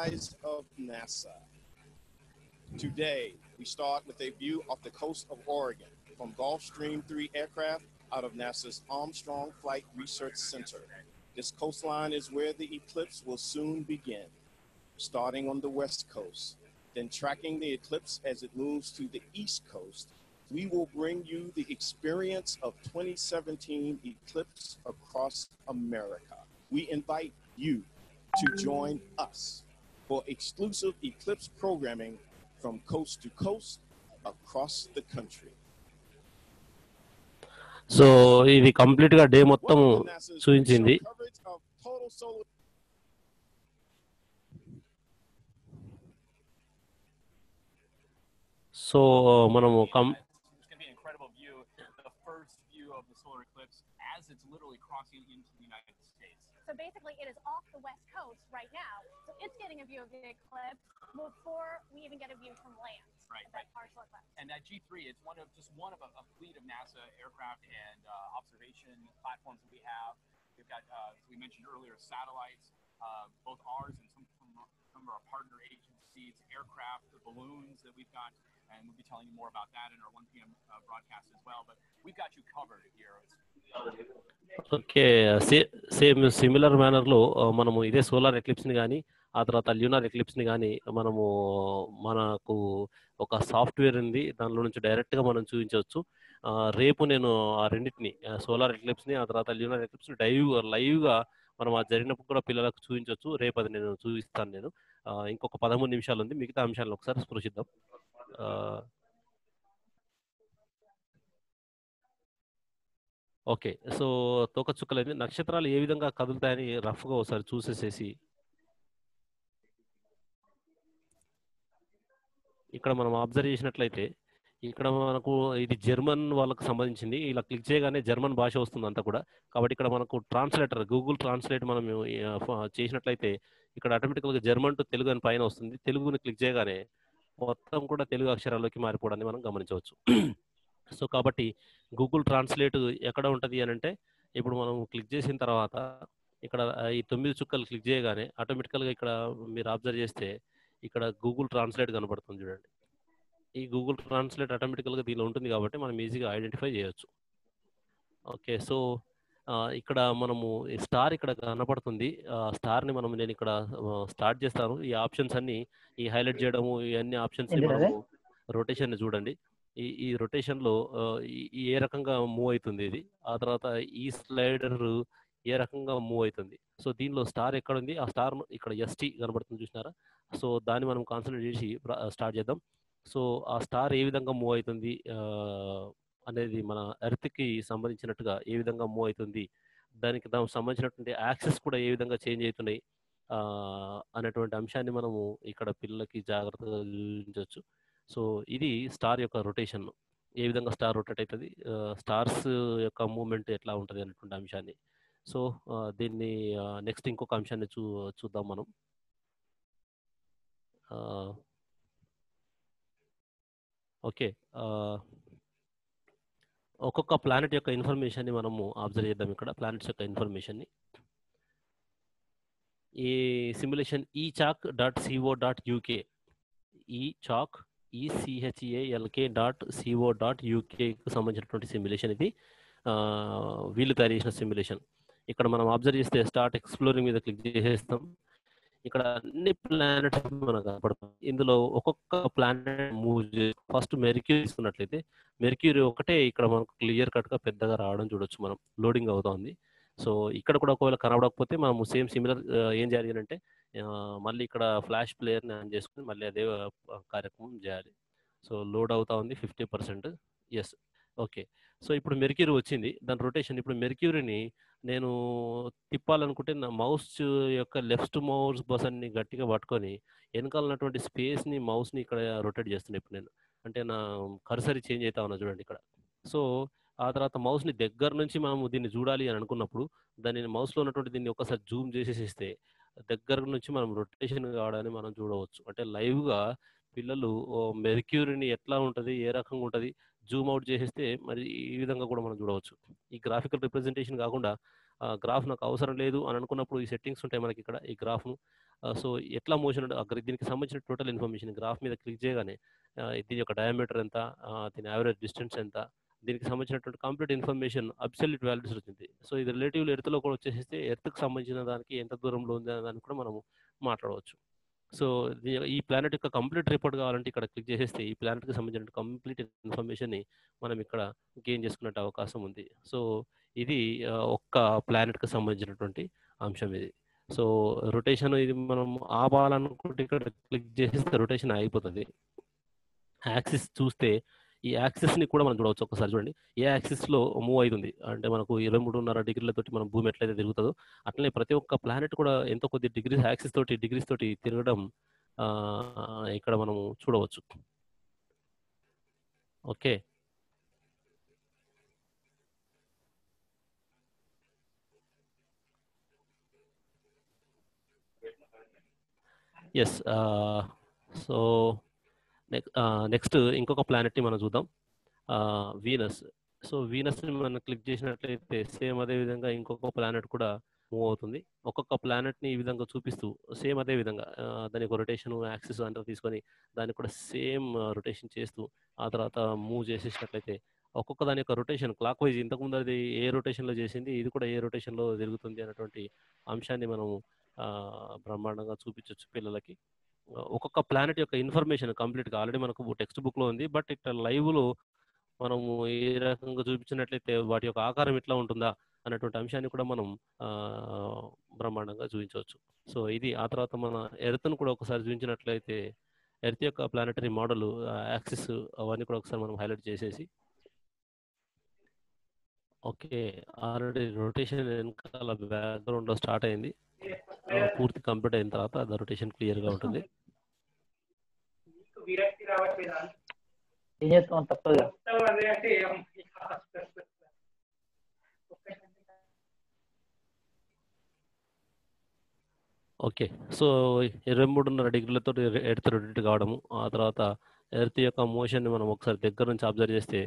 Eyes of NASA. Today, we start with a view of the coast of Oregon from Gulfstream 3 aircraft out of NASA's Armstrong Flight Research Center. This coastline is where the eclipse will soon begin, starting on the west coast, then tracking the eclipse as it moves to the east coast. We will bring you the experience of 2017 eclipse across America. We invite you to join us for exclusive eclipse programming from coast to coast across the country. So ఇది complete గా day మొత్తం చూపించింది. So మనము So basically, it is off the west coast right now. So it's getting a view of the eclipse before we even get a view from land. Right, that partial eclipse. And that G3, it's one of a fleet of NASA aircraft and observation platforms that we have. We've got, as we mentioned earlier, satellites, both ours and some of our partner agencies, aircraft, the balloons that we've got, and we'll be telling you more about that in our 1 p.m. broadcast as well. But we've got you covered here. Okay, same similar మేనర్లో మనము ఇదే solar ఎక్లిప్స్ని కానీ ఆ తర్వాత lunar ఎక్లిప్స్ని కానీ మనకు ఒక software ఉంది, దానిలో నుంచి డైరెక్ట్గా మనం చూపించవచ్చు. రేపు నేను ఆ రెండింటిని సోలార్ ఎక్లిప్స్ని ఆ తర్వాత ల్యూనార్ ఎక్లిప్స్ని లైవ్గా మనం అది జరిగినప్పుడు కూడా పిల్లలకు చూపించవచ్చు. రేపు అది నేను చూపిస్తాను. నేను ఇంకొక 13 నిమిషాలు ఉంది, మిగతా అంశాలను ఒకసారి స్పృశిద్దాం. ఓకే, సో తోకచుక్కలైంది నక్షత్రాలు ఏ విధంగా కదులుతాయని రఫ్గా ఒకసారి చూసేసేసి ఇక్కడ మనం అబ్జర్వ్ చేసినట్లయితే ఇక్కడ మనకు ఇది జర్మన్ వాళ్ళకు సంబంధించింది. ఇలా క్లిక్ చేయగానే జర్మన్ భాష వస్తుంది అంతా కూడా. కాబట్టి ఇక్కడ మనకు ట్రాన్స్లేటర్ గూగుల్ ట్రాన్స్లేట్ మనం చేసినట్లయితే ఇక్కడ ఆటోమేటిక్గా జర్మన్ టు తెలుగు అని పైన వస్తుంది. తెలుగుని క్లిక్ చేయగానే మొత్తం కూడా తెలుగు అక్షరాల్లోకి మారిపోవడాన్ని మనం గమనించవచ్చు. సో కాబట్టి గూగుల్ ట్రాన్స్లేట్ ఎక్కడ ఉంటుంది అని అంటే ఇప్పుడు మనం క్లిక్ చేసిన తర్వాత ఇక్కడ ఈ 9 చుక్కలు క్లిక్ చేయగానే ఆటోమేటికల్గా ఇక్కడ మీరు అబ్జర్వ్ చేస్తే ఇక్కడ గూగుల్ ట్రాన్స్లేట్ కనబడుతుంది చూడండి. ఈ గూగుల్ ట్రాన్స్లేట్ ఆటోమేటికల్గా దీనిలో ఉంటుంది కాబట్టి మనం ఈజీగా ఐడెంటిఫై చేయొచ్చు. ఓకే, సో ఇక్కడ మనము స్టార్ ఇక్కడ కనపడుతుంది. స్టార్ని నేను ఇక్కడ స్టార్ట్ చేస్తాను. ఈ ఆప్షన్స్ అన్ని ఈ హైలైట్ చేయడము ఇవన్నీ ఆప్షన్స్ మనము రొటేషన్ చూడండి. ఈ రొటేషన్లో ఏ రకంగా మూవ్ అవుతుంది ఇది, ఆ తర్వాత ఈ స్లైడర్ ఏ రకంగా మూవ్ అవుతుంది. సో దీనిలో స్టార్ ఎక్కడ ఉంది, ఆ స్టార్ ఇక్కడ ఎస్టీ కనబడుతుంది చూసినారా. సో దాన్ని మనం కాన్సన్ట్రేట్ చేసి స్టార్ట్ చేద్దాం. సో ఆ స్టార్ ఏ విధంగా మూవ్ అవుతుంది అనేది మన ఎర్త్కి సంబంధించినట్టుగా ఏ విధంగా మూవ్ అవుతుంది, దానికి సంబంధించినటువంటి యాక్సెస్ కూడా ఏ విధంగా చేంజ్ అవుతున్నాయి అనేటువంటి అంశాన్ని మనము ఇక్కడ పిల్లలకి జాగ్రత్తగా చూపించవచ్చు. సో ఇది స్టార్ యొక్క రొటేషన్, ఏ విధంగా స్టార్ రొటేట్ అవుతుంది, స్టార్స్ యొక్క మూమెంట్ ఎట్లా ఉంటుంది అనేటువంటి అంశాన్ని. సో దీన్ని నెక్స్ట్ ఇంకొక అంశాన్ని చూద్దాం మనం. ఓకే, ఒక్కొక్క ప్లానెట్ యొక్క ఇన్ఫర్మేషన్ని మనము అబ్జర్వ్ చేద్దాం. ఇక్కడ ప్లానెట్స్ యొక్క ఇన్ఫర్మేషన్ని ఈ సిమ్యులేషన్ echalk.co.uk, echalk.co.uk సంబంధించినటువంటి సిమ్యులేషన్ ఇది. వీళ్ళు తయారు చేసిన సిమ్యులేషన్. ఇక్కడ మనం అబ్జర్వ్ చేస్తే స్టార్ట్ ఎక్స్ప్లోరింగ్ మీద క్లిక్ చేసేస్తాం. ఇక్కడ అన్ని ప్లానెట్స్ మనకు కనపడుతుంది. ఇందులో ఒక్కొక్క ప్లానెట్ మూవ్ ఫస్ట్ మెర్క్యూరీ తీసుకున్నట్లయితే మెర్క్యూరీ ఒకటే ఇక్కడ మనకు క్లియర్ కట్గా పెద్దగా రావడం చూడొచ్చు. మనం లోడింగ్ అవుతుంది. సో ఇక్కడ కూడా ఒకవేళ కనబడకపోతే మనము సేమ్ సిమిలర్ ఏం చేయాలి అంటే మళ్ళీ ఇక్కడ ఫ్లాష్ ప్లేయర్ని ఆన్ చేసుకుని మళ్ళీ అదే కార్యక్రమం చేయాలి. సో లోడ్ అవుతా ఉంది 50%. Yes, okay. సో ఇప్పుడు మెర్క్యూరీ వచ్చింది, దాని రొటేషన్. ఇప్పుడు మెర్క్యూరీని నేను తిప్పాలనుకుంటే నా మౌస్ యొక్క లెఫ్ట్ మౌస్ బటన్ని గట్టిగా పట్టుకొని వెనకాల ఉన్నటువంటి స్పేస్ని మౌస్ని ఇక్కడ రొటేట్ చేస్తున్నాను ఇప్పుడు నేను. అంటే నా కర్సరీ చేంజ్ అవుతా ఉన్నా చూడండి ఇక్కడ. సో ఆ తర్వాత మౌస్ని దగ్గర నుంచి మనము దీన్ని చూడాలి అని అనుకున్నప్పుడు దాన్ని మౌస్లో ఉన్నటువంటి దీన్ని ఒకసారి జూమ్ చేసేసిస్తే దగ్గర నుంచి మనం రొటేషన్ కావడాన్ని మనం చూడవచ్చు. అంటే లైవ్గా పిల్లలు మెర్క్యూరీని ఎట్లా ఉంటుంది, ఏ రకంగా ఉంటుంది జూమ్ అవుట్ చేసేస్తే మరి ఈ విధంగా కూడా మనం చూడవచ్చు. ఈ గ్రాఫికల్ రిప్రజెంటేషన్ కాకుండా గ్రాఫ్ నాకు అవసరం లేదు అని అనుకున్నప్పుడు ఈ సెట్టింగ్స్ ఉంటాయి మనకి ఇక్కడ ఈ గ్రాఫ్ను. సో ఎట్లా మోషన్ దీనికి సంబంధించిన టోటల్ ఇన్ఫర్మేషన్ గ్రాఫ్ మీద క్లిక్ చేయగానే దీని యొక్క డయామీటర్ ఎంత, దీని యావరేజ్ డిస్టెన్స్ ఎంత, దీనికి సంబంధించినటువంటి కంప్లీట్ ఇన్ఫర్మేషన్ అబ్సల్యూట్ వాల్యూస్ వచ్చింది. సో ఇది రిలేటివ్లీ ఎర్త్లో కూడా వచ్చేస్తే ఎర్త్కి సంబంధించిన దానికి ఎంత దూరంలో ఉంది అనే దానికి కూడా మనము మాట్లాడవచ్చు. సో ఈ ప్లానెట్ యొక్క కంప్లీట్ రిపోర్ట్ కావాలంటే ఇక్కడ క్లిక్ చేసేస్తే ఈ ప్లానెట్కి సంబంధించిన కంప్లీట్ ఇన్ఫర్మేషన్ని మనం ఇక్కడ గెయిన్ చేసుకునే అవకాశం ఉంది. సో ఇది ఒక్క ప్లానెట్కి సంబంధించినటువంటి అంశం ఇది. సో రొటేషన్ ఇది మనం ఆపాలనుకుంటే ఇక్కడ క్లిక్ చేసేస్తే రొటేషన్ అయిపోతుంది. యాక్సిస్ చూస్తే ఈ యాక్సిస్ని కూడా మనం చూడవచ్చు. ఒకసారి చూడండి, ఏ యాక్సిస్లో మూవ్ అవుతుంది అంటే మనకు 23.5 డిగ్రీలతోటి మనం భూమి ఎట్లయితే తిరుగుతుందో అట్లనే ప్రతి ఒక్క ప్లానెట్ కూడా ఎంతో కొద్ది డిగ్రీస్ యాక్సిస్ తోటి డిగ్రీస్ తోటి తిరగడం ఇక్కడ మనము చూడవచ్చు. Okay, yes. సో నెక్స్ట్ ఇంకొక ప్లానెట్ని మనం చూద్దాం, వీనస్. సో వీనస్ని మనం క్లిక్ చేసినట్లయితే సేమ్ అదే విధంగా ఇంకొక ప్లానెట్ కూడా మూవ్ అవుతుంది. ఒక్కొక్క ప్లానెట్ని ఈ విధంగా చూపిస్తూ సేమ్ అదే విధంగా దాని యొక్క రొటేషన్ యాక్సిస్ అంతా తీసుకొని దాన్ని కూడా సేమ్ రొటేషన్ చేస్తూ ఆ తర్వాత మూవ్ చేసేసినట్లయితే ఒక్కొక్క దాని యొక్క రొటేషన్ క్లాక్ వైజ్ ఇంతకుముందు అది ఏ రొటేషన్లో చేసింది ఇది కూడా ఏ రొటేషన్లో తిరుగుతుంది అనేటువంటి అంశాన్ని మనము బ్రహ్మాండంగా చూపించవచ్చు పిల్లలకి. ఒక్కొక్క ప్లానెట్ యొక్క ఇన్ఫర్మేషన్ కంప్లీట్గా ఆల్రెడీ మనకు టెక్స్ట్ బుక్లో ఉంది, బట్ ఇక్కడ లైవ్లో మనము ఏ రకంగా చూపించినట్లయితే వాటి యొక్క ఆకారం ఎట్లా ఉంటుందా అనేటువంటి అంశాన్ని కూడా మనం బ్రహ్మాండంగా చూపించవచ్చు. సో ఇది ఆ తర్వాత మన ఎర్త్ను కూడా ఒకసారి చూపించినట్లయితే ఎర్త్ యొక్క ప్లానెటరీ మోడల్ యాక్సిస్ అవన్నీ కూడా ఒకసారి మనం హైలైట్ చేసేసి ఓకే ఆల్రెడీ రొటేషన్ వెనకాల బ్యాక్గ్రౌండ్లో స్టార్ట్ అయింది. పూర్తి కంప్లీట్ అయిన తర్వాత అది రొటేషన్ క్లియర్గా ఉంటుంది. ఏం చేస్తాం తప్పదు. ఓకే, సో 23.5 డిగ్రీలతో ఎర్త్ రొటేట్ కావడము, ఆ తర్వాత ఎర్త్ యొక్క మోషన్ని మనం ఒకసారి దగ్గర నుంచి అబ్జర్వ్ చేస్తే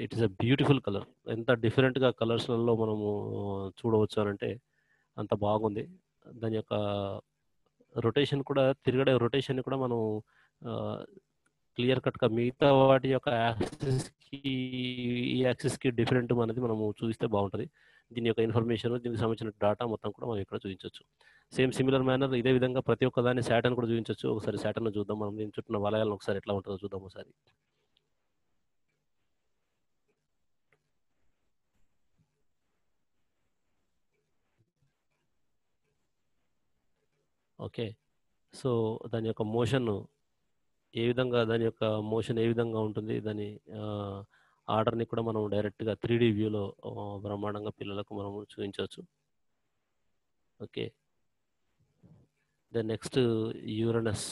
it is a beautiful colour. ఎంత డిఫరెంట్గా కలర్స్లలో మనము చూడవచ్చు అని అంటే అంత బాగుంది. దాని యొక్క రొటేషన్ కూడా తిరగడే రొటేషన్ కూడా మనం క్లియర్ కట్గా మిగతా వాటి యొక్క యాక్సిస్కి ఈ యాక్సిస్కి డిఫరెంట్ అనేది మనము చూస్తే బాగుంటుంది. దీని యొక్క ఇన్ఫర్మేషన్ దీనికి సంబంధించిన డేటా మొత్తం కూడా మనం ఇక్కడ చూపించవచ్చు. సేమ్ సిమిలర్ మేనర్ ఇదే విధంగా ప్రతి ఒక్క దాన్ని శాటర్న్ కూడా చూపించవచ్చు. ఒకసారి శాటర్న్ చూద్దాం, మనం దీని చుట్టూ వలయాలను ఒకసారి ఎట్లా ఉంటుందో చూద్దాం ఒకసారి. ఓకే, సో దాని యొక్క మోషన్ ఏ విధంగా దాని యొక్క మోషన్ ఏ విధంగా ఉంటుంది, దాని ఆర్డర్ని కూడా మనం డైరెక్ట్గా 3D వ్యూలో బ్రహ్మాండంగా పిల్లలకు మనము చూపించవచ్చు. Okay, the next Uranus.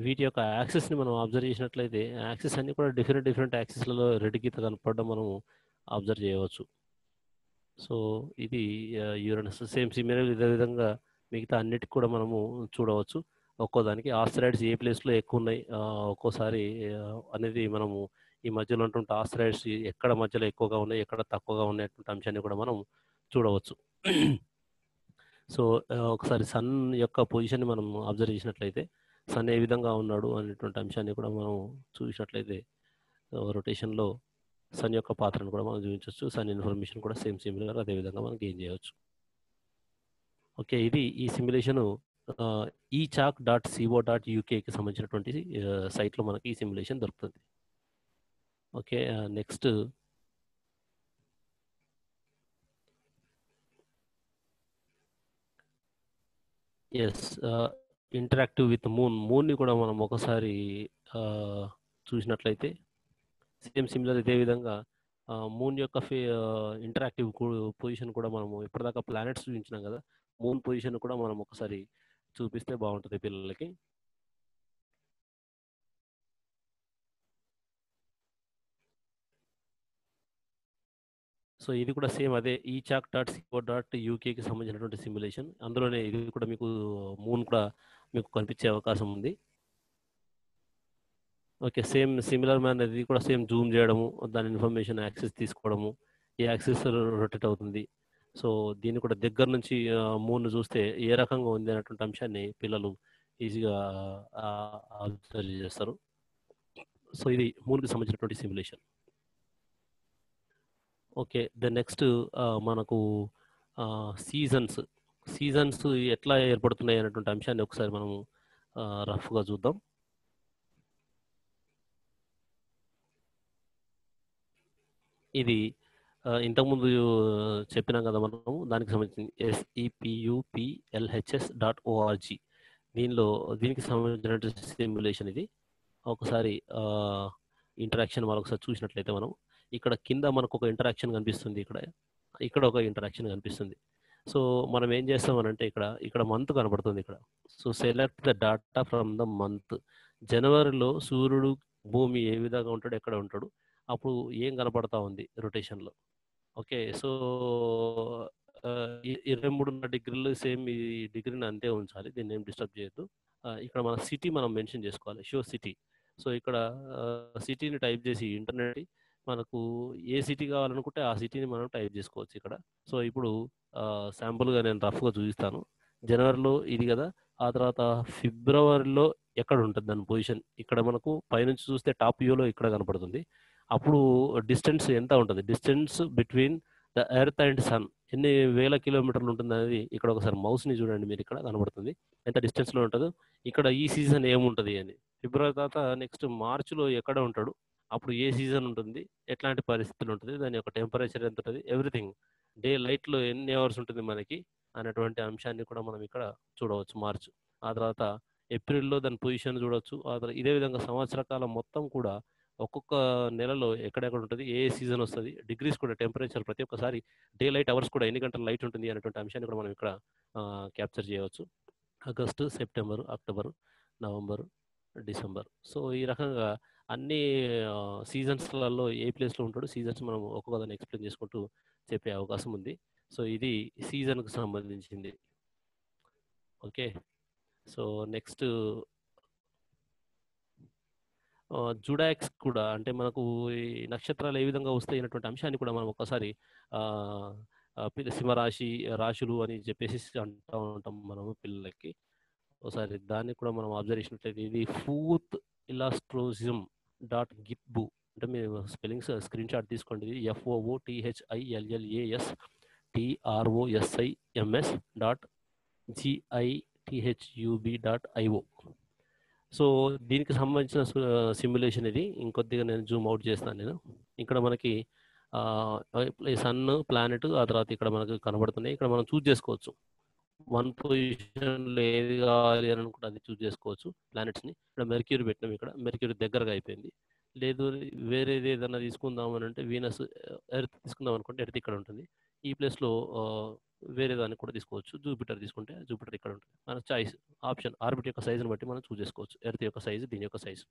వీటి యొక్క యాక్సెస్ని మనం అబ్జర్వ్ చేసినట్లయితే యాక్సెస్ అన్ని కూడా డిఫరెంట్ యాక్సెస్లలో రెడ్ గీత కనపడడం మనము అబ్జర్వ్ చేయవచ్చు. సో ఇది యూరనస్. సేమ్ సిమిలర్ ఇదే విధంగా మిగతా అన్నిటికి కూడా మనము చూడవచ్చు. ఒక్కో దానికి ఆస్టరాయిడ్స్ ఏ ప్లేస్లో ఎక్కువ ఉన్నాయి, ఒక్కోసారి అనేది మనము ఈ మధ్యలో ఉంటుంటే ఆస్టరాయిడ్స్ ఎక్కడ మధ్యలో ఎక్కువగా ఉన్నాయి, ఎక్కడ తక్కువగా ఉన్నటువంటి అంశాన్ని కూడా మనం చూడవచ్చు. సో ఒకసారి సన్ యొక్క పొజిషన్ని మనం అబ్జర్వ్ చేసినట్లయితే సన్ ఏ విధంగా ఉన్నాడు అనేటువంటి అంశాన్ని కూడా మనం చూసినట్లయితే రొటేషన్లో సన్ యొక్క పాత్రను కూడా మనం చూపించవచ్చు. సన్ ఇన్ఫర్మేషన్ కూడా సేమ్ సిమిలర్ అదేవిధంగా మనం గెయిన్ చేయవచ్చు. ఓకే, ఇది ఈ సిమ్యులేషను echalk.co.uk సంబంధించినటువంటి సైట్లో మనకి ఈ సిమ్యులేషన్ దొరుకుతుంది. Okay, next yes, interactive with మూన్ని కూడా మనం ఒకసారి చూసినట్లయితే సేమ్ సిమిలర్ ఇదే విధంగా మూన్ యొక్క ఇంటరాక్టివ్ పొజిషన్ కూడా మనము ఇప్పటిదాకా ప్లానెట్స్ చూపించినాం కదా, మూన్ పొజిషన్ కూడా మనం ఒకసారి చూపిస్తే బాగుంటుంది పిల్లలకి. సో ఇది కూడా సేమ్ అదే echalk.co.uk సంబంధించినటువంటి సిమ్యులేషన్. అందులోనే ఇది కూడా మీకు మూన్ కూడా మీకు కనిపించే అవకాశం ఉంది. ఓకే, సేమ్ సిమిలర్ మ్యాన్ ఇది కూడా సేమ్ జూమ్ చేయడము, దాని ఇన్ఫర్మేషన్ యాక్సెస్ తీసుకోవడము, ఈ యాక్సెస్ రొటేట్ అవుతుంది. సో దీన్ని కూడా దగ్గర నుంచి మూన్ చూస్తే ఏ రకంగా ఉంది అనేటువంటి అంశాన్ని పిల్లలు ఈజీగా అబ్జర్వ్ చేస్తారు. సో ఇది మూన్కి సంబంధించినటువంటి సిమ్యులేషన్. ఓకే, ద నెక్స్ట్ మనకు సీజన్స్ ఎట్లా ఏర్పడుతున్నాయి అనేటువంటి అంశాన్ని ఒకసారి మనము రఫ్గా చూద్దాం. ఇది ఇంతకుముందు చెప్పినాం కదా మనము, దానికి సంబంధించి sepuplhs.org దీనికి సంబంధించిన సిమ్యులేషన్. ఇది ఒకసారి ఇంటరాక్షన్ మరొకసారి చూసినట్లయితే మనం ఇక్కడ కింద మనకు ఒక ఇంటరాక్షన్ కనిపిస్తుంది, ఇక్కడ ఒక ఇంటరాక్షన్ కనిపిస్తుంది. సో మనం ఏం చేస్తామనంటే ఇక్కడ మంత్ కనబడుతుంది ఇక్కడ. So select the data from the month. జనవరిలో సూర్యుడు భూమి ఏ విధంగా ఉంటాడు, ఎక్కడ ఉంటాడు, అప్పుడు ఏం కనపడతా ఉంది రొటేషన్లో. ఓకే, సో 23 డిగ్రీలు సేమ్ ఈ డిగ్రీని అంతే ఉంచాలి, దీన్ని ఏం డిస్టర్బ్ చేయొద్దు. ఇక్కడ మన సిటీ మనం మెన్షన్ చేసుకోవాలి, షో సిటీ. సో ఇక్కడ సిటీని టైప్ చేసి ఇంటర్నెట్ మనకు ఏ సిటీ కావాలనుకుంటే ఆ సిటీని మనం టైప్ చేసుకోవచ్చు ఇక్కడ. సో ఇప్పుడు శాంపుల్గా నేను రఫ్గా చూపిస్తాను. జనవరిలో ఇది కదా, ఆ తర్వాత ఫిబ్రవరిలో ఎక్కడ ఉంటుంది దాని పొజిషన్, ఇక్కడ మనకు పైనుంచి చూస్తే టాప్ వ్యూలో ఇక్కడ కనపడుతుంది. అప్పుడు డిస్టెన్స్ ఎంత ఉంటుంది, distance between the Earth and sun ఎన్ని వేల కిలోమీటర్లు ఉంటుంది అనేది ఇక్కడ ఒకసారి మౌస్ని చూడండి, మీరు ఇక్కడ కనబడుతుంది ఎంత డిస్టెన్స్లో ఉంటుందో. ఇక్కడ ఈ సీజన్ ఏముంటుంది అని, ఫిబ్రవరి తర్వాత నెక్స్ట్ మార్చిలో ఎక్కడ ఉంటాడు, అప్పుడు ఏ సీజన్ ఉంటుంది, ఎట్లాంటి పరిస్థితులు ఉంటుంది, దాని యొక్క టెంపరేచర్ ఎంత ఉంటుంది, ఎవ్రీథింగ్, డే లైట్లో ఎన్ని అవర్స్ ఉంటుంది మనకి అనేటువంటి అంశాన్ని కూడా మనం ఇక్కడ చూడవచ్చు మార్చ్. ఆ తర్వాత ఏప్రిల్లో దాని పొజిషన్ చూడవచ్చు. ఆ తర్వాత ఇదే విధంగా సంవత్సర కాలం మొత్తం కూడా ఒక్కొక్క నెలలో ఎక్కడెక్కడ ఉంటుంది, ఏ సీజన్ వస్తుంది, డిగ్రీస్ కూడా టెంపరేచర్ ప్రతి ఒక్కసారి డే లైట్ అవర్స్ కూడా ఎన్ని గంటల లైట్ ఉంటుంది అనేటువంటి అంశాన్ని కూడా మనం ఇక్కడ క్యాప్చర్ చేయవచ్చు. August, September, October, November, December. So ఈ రకంగా అన్ని సీజన్స్లలో ఏ ప్లేస్లో ఉంటాడో సీజన్స్ మనం ఒక్కొక్క దాన్ని ఎక్స్ప్లెయిన్ చేసుకుంటూ చెప్పే అవకాశం ఉంది. సో ఇది సీజన్కి సంబంధించింది. ఓకే, సో నెక్స్ట్ జుడాక్స్ కూడా, అంటే మనకు ఈ నక్షత్రాలు ఏ విధంగా వస్తాయి అనేటువంటి అంశాన్ని కూడా మనం ఒకసారి సింహరాశి రాశులు అని చెప్పేసి అంటూ ఉంటాం మనము పిల్లలకి. ఒకసారి దాన్ని కూడా మనం అబ్జర్వ్ చేసినట్లయితే ఇది FOOTILLASTROSISM.GITBU, అంటే మీరు స్పెల్లింగ్స్ స్క్రీన్ షాట్ తీసుకోండి. ఇది FOOTHILLASTROSIM.GITHUB.IO. సో దీనికి సంబంధించిన సిమ్యులేషన్ ఇది. ఇంకొద్దిగా నేను జూమ్ అవుట్ చేస్తాను. ఇక్కడ మనకి ఈ సన్, ప్లానెట్ ఆ తర్వాత ఇక్కడ మనకు కనబడుతున్నాయి. ఇక్కడ మనం చూజ్ చేసుకోవచ్చు. 1 పొజిషన్‌లో ఏది కావాలి అని అనుకుంటే అది చూజ్ చేసుకోవచ్చు ప్లానెట్స్‌ని. ఇక్కడ మెర్క్యూరీ పెట్టినాం ఇక్కడ. మెర్క్యూరీ దగ్గరగా అయిపోయింది. లేదు వేరేది ఏదన్నా తీసుకుందాం అని అంటే వీనస్, ఎర్త్ తీసుకుందాం అనుకుంటే ఎర్త్ ఇక్కడ ఉంటుంది. ఈ ప్లేస్‌లో వేరే దాన్ని కూడా తీసుకోవచ్చు. జూపిటర్ తీసుకుంటే జూపిటర్ ఇక్కడ ఉంటుంది. మన చాయిస్ ఆప్షన్ ఆర్బిట్ యొక్క సైజ్‌ని బట్టి మనం చూజ్ చేసుకోవచ్చు. ఎర్త్ యొక్క సైజ్, దీని యొక్క సైజ్.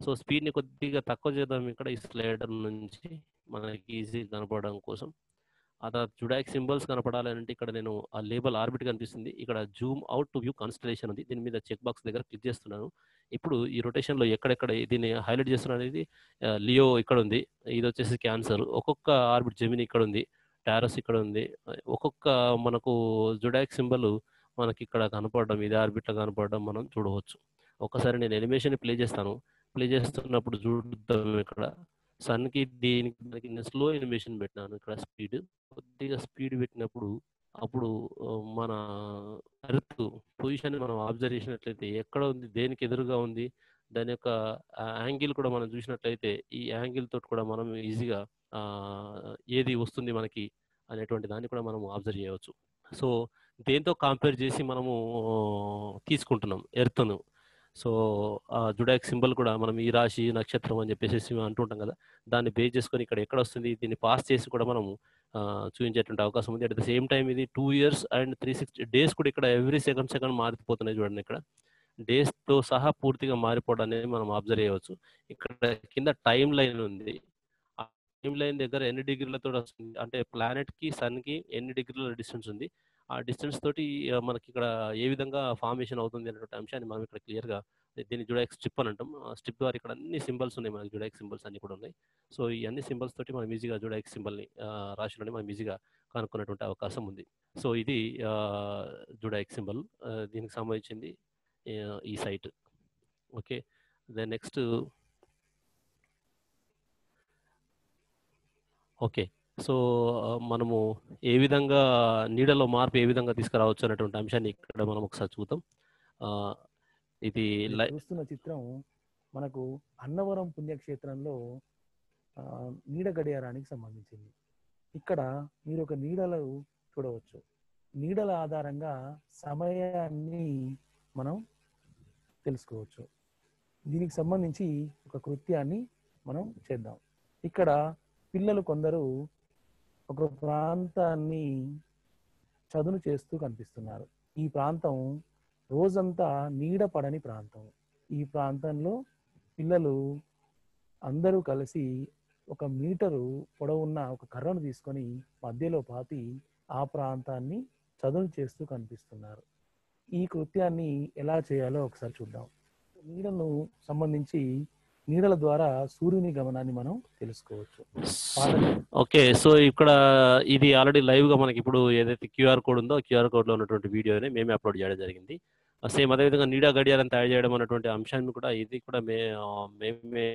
సో స్పీడ్‌ని కొద్దిగా తక్కువ చేద్దాం ఇక్కడ ఈ స్లైడర్ నుంచి మనకి ఈజీగా కనపడడం కోసం. ఆ తర్వాత జుడాయిక్ సింబల్స్ కనపడాలంటే ఇక్కడ నేను ఆ లేబుల్ ఆర్బిట్ కనిపిస్తుంది. ఇక్కడ Zoom out to view constellation ఉంది. దీని మీద చెక్ బాక్స్ దగ్గర క్లిక్ చేస్తున్నాను. ఇప్పుడు ఈ రొటేషన్‌లో ఎక్కడెక్కడ దీన్ని హైలైట్ చేస్తున్నాను అనేది లియో ఇక్కడ ఉంది. ఇది వచ్చేసి క్యాన్సర్. ఒక్కొక్క ఆర్బిట్ జెమిని ఇక్కడ ఉంది. టారస్ ఇక్కడ ఉంది. ఒక్కొక్క మనకు జుడాయిక్ సింబల్ మనకి ఇక్కడ కనపడడం, ఇది ఆర్బిట్‌లో కనపడడం మనం చూడవచ్చు. ఒక్కసారి నేను ఎనిమేషన్ ప్లే చేస్తాను. ప్లే చేస్తున్నప్పుడు చూద్దాం ఇక్కడ సన్‌కి దీనికి నేను స్లో ఎనిమేషన్ పెట్టినాను. ఇక్కడ స్పీడ్ కొద్దిగా స్పీడ్ పెట్టినప్పుడు అప్పుడు మన ఎర్త్ పొజిషన్ మనం అబ్జర్వ్ చేసినట్లయితే ఎక్కడ ఉంది, దేనికి ఎదురుగా ఉంది, దాని యొక్క యాంగిల్ కూడా మనం చూసినట్లయితే ఈ యాంగిల్ తోటి కూడా మనం ఈజీగా ఏది వస్తుంది మనకి అనేటువంటి దాన్ని కూడా మనం అబ్జర్వ్ చేయవచ్చు. సో దేంతో కంపేర్ చేసి మనము తీసుకుంటున్నాం ఎర్త్ను. సో జుడాయిక్ సింబల్ కూడా మనం ఈ రాశి నక్షత్రం అని చెప్పేసి అంటుంటాం కదా, దాన్ని బేస్ చేసుకొని ఇక్కడ ఎక్కడ వస్తుంది దీన్ని పాస్ చేసి కూడా మనము చూపించేటువంటి అవకాశం ఉంది. అట్ ద సేమ్ టైం ఇది 2 years and 360 days కూడా ఇక్కడ ఎవ్రీ సెకండ్ మారిపోతున్నాయి చూడండి. ఇక్కడ డేస్తో సహా పూర్తిగా మారిపోవడం అనేది మనం అబ్జర్వ్ చేయవచ్చు. ఇక్కడ కింద టైం లైన్ ఉంది. ఆ టైం లైన్ దగ్గర ఎన్ని డిగ్రీలతో వస్తుంది అంటే ప్లానెట్కి సన్కి ఎన్ని డిగ్రీల డిస్టెన్స్ ఉంది, ఆ డిస్టెన్స్ తోటి మనకి ఇక్కడ ఏ విధంగా ఫార్మేషన్ అవుతుంది అనేటువంటి అంశాన్ని మనం ఇక్కడ క్లియర్గా దీన్ని జుడాయిక్ స్ట్రిప్ అని అంటాం. స్ట్రిప్ ద్వారా ఇక్కడ అన్ని సింబల్స్ ఉన్నాయి, మనకి జుడాయిక్ సింబల్స్ అన్ని కూడా ఉన్నాయి. సో ఈ అన్ని సింబల్స్ తోటి మనం ఈజీగా జుడాయిక్ సింబల్ని రాశిలోని మనం ఈజీగా కనుక్కునేటువంటి అవకాశం ఉంది. సో ఇది జుడాయిక్ సింబల్, దీనికి సంబంధించింది ఈ site. Okay, then next okay. So మనము ఏ విధంగా నీడలో మార్పు ఏ విధంగా తీసుకురావచ్చు అనేటువంటి అంశాన్ని ఇక్కడ మనం ఒకసారి చూద్దాం. ఇది చూస్తున్న చిత్రం మనకు అన్నవరం పుణ్యక్షేత్రంలో నీడ గడియారానికి సంబంధించింది. ఇక్కడ మీరు ఒక నీడలు చూడవచ్చు. నీడల ఆధారంగా సమయాన్ని మనం తెలుసుకోవచ్చు. దీనికి సంబంధించి ఒక కృత్యాన్ని మనం చేద్దాం. ఇక్కడ పిల్లలు కొందరు ఒక ప్రాంతాన్ని చదును చేస్తూ కనిపిస్తున్నారు. ఈ ప్రాంతం రోజంతా నీడ పడని ప్రాంతం. ఈ ప్రాంతంలో పిల్లలు అందరూ కలిసి 1 మీటరు పొడవున్న ఒక కర్రను తీసుకొని మధ్యలో పాతి ఆ ప్రాంతాన్ని చదును చేస్తూ కనిపిస్తున్నారు. ఈ కృత్యాన్ని ఎలా చేయాలో ఒకసారి చూద్దాం. నీడను సంబంధించి నీడల ద్వారా సూర్యుని గమనాన్ని మనం తెలుసుకోవచ్చు. ఓకే, సో ఇక్కడ ఇది ఆల్రెడీ లైవ్ గా మనకి ఇప్పుడు ఏదైతే క్యూఆర్ కోడ్ ఉందో క్యూఆర్ కోడ్ లో ఉన్నటువంటి వీడియోని మేమే అప్లోడ్ చేయడం జరిగింది. సేమ్ అదేవిధంగా నీడా గడియారం తయారు చేయడం అన్నటువంటి అంశాన్ని కూడా ఇది కూడా మేమే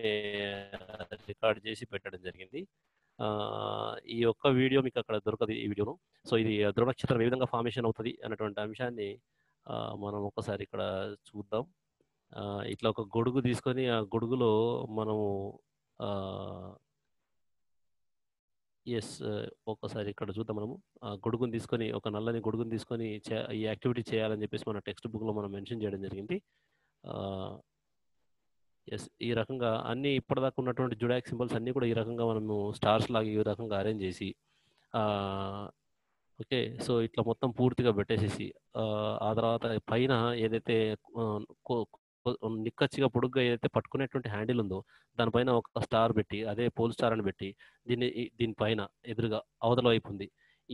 రికార్డ్ చేసి పెట్టడం జరిగింది. ఈ ఒక్క వీడియో మీకు అక్కడ దొరకదు ఈ వీడియోను. సో ఇది ధ్రువ నక్షత్రం ఏ విధంగా ఫార్మేషన్ అవుతుంది అన్నటువంటి అంశాన్ని మనం ఒకసారి ఇక్కడ చూద్దాం. ఇట్లా ఒక గొడుగు తీసుకొని ఆ గొడుగులో మనము ఒక్కసారి ఇక్కడ చూద్దాం. మనము ఆ గొడుగుని తీసుకొని ఒక నల్లని గొడుగుని తీసుకొని ఈ యాక్టివిటీ చేయాలని చెప్పేసి మన టెక్స్ట్ బుక్లో మనం మెన్షన్ చేయడం జరిగింది. ఈ రకంగా అన్ని ఇప్పటిదాకా ఉన్నటువంటి జుడాయిక్ సింబల్స్ అన్నీ కూడా ఈ రకంగా మనము స్టార్స్ లాగా ఈ రకంగా అరేంజ్ చేసి ఓకే, సో ఇట్లా మొత్తం పూర్తిగా పెట్టేసేసి ఆ తర్వాత పైన ఏదైతే నిక్కచ్చిగా పొడుగ్గా ఏదైతే పట్టుకునేటువంటి హ్యాండిల్ ఉందో దానిపైన ఒక స్టార్ పెట్టి అదే పోల్ స్టార్ అని పెట్టి దీనిపైన ఎదురుగా అవతల వైపు ఉంది.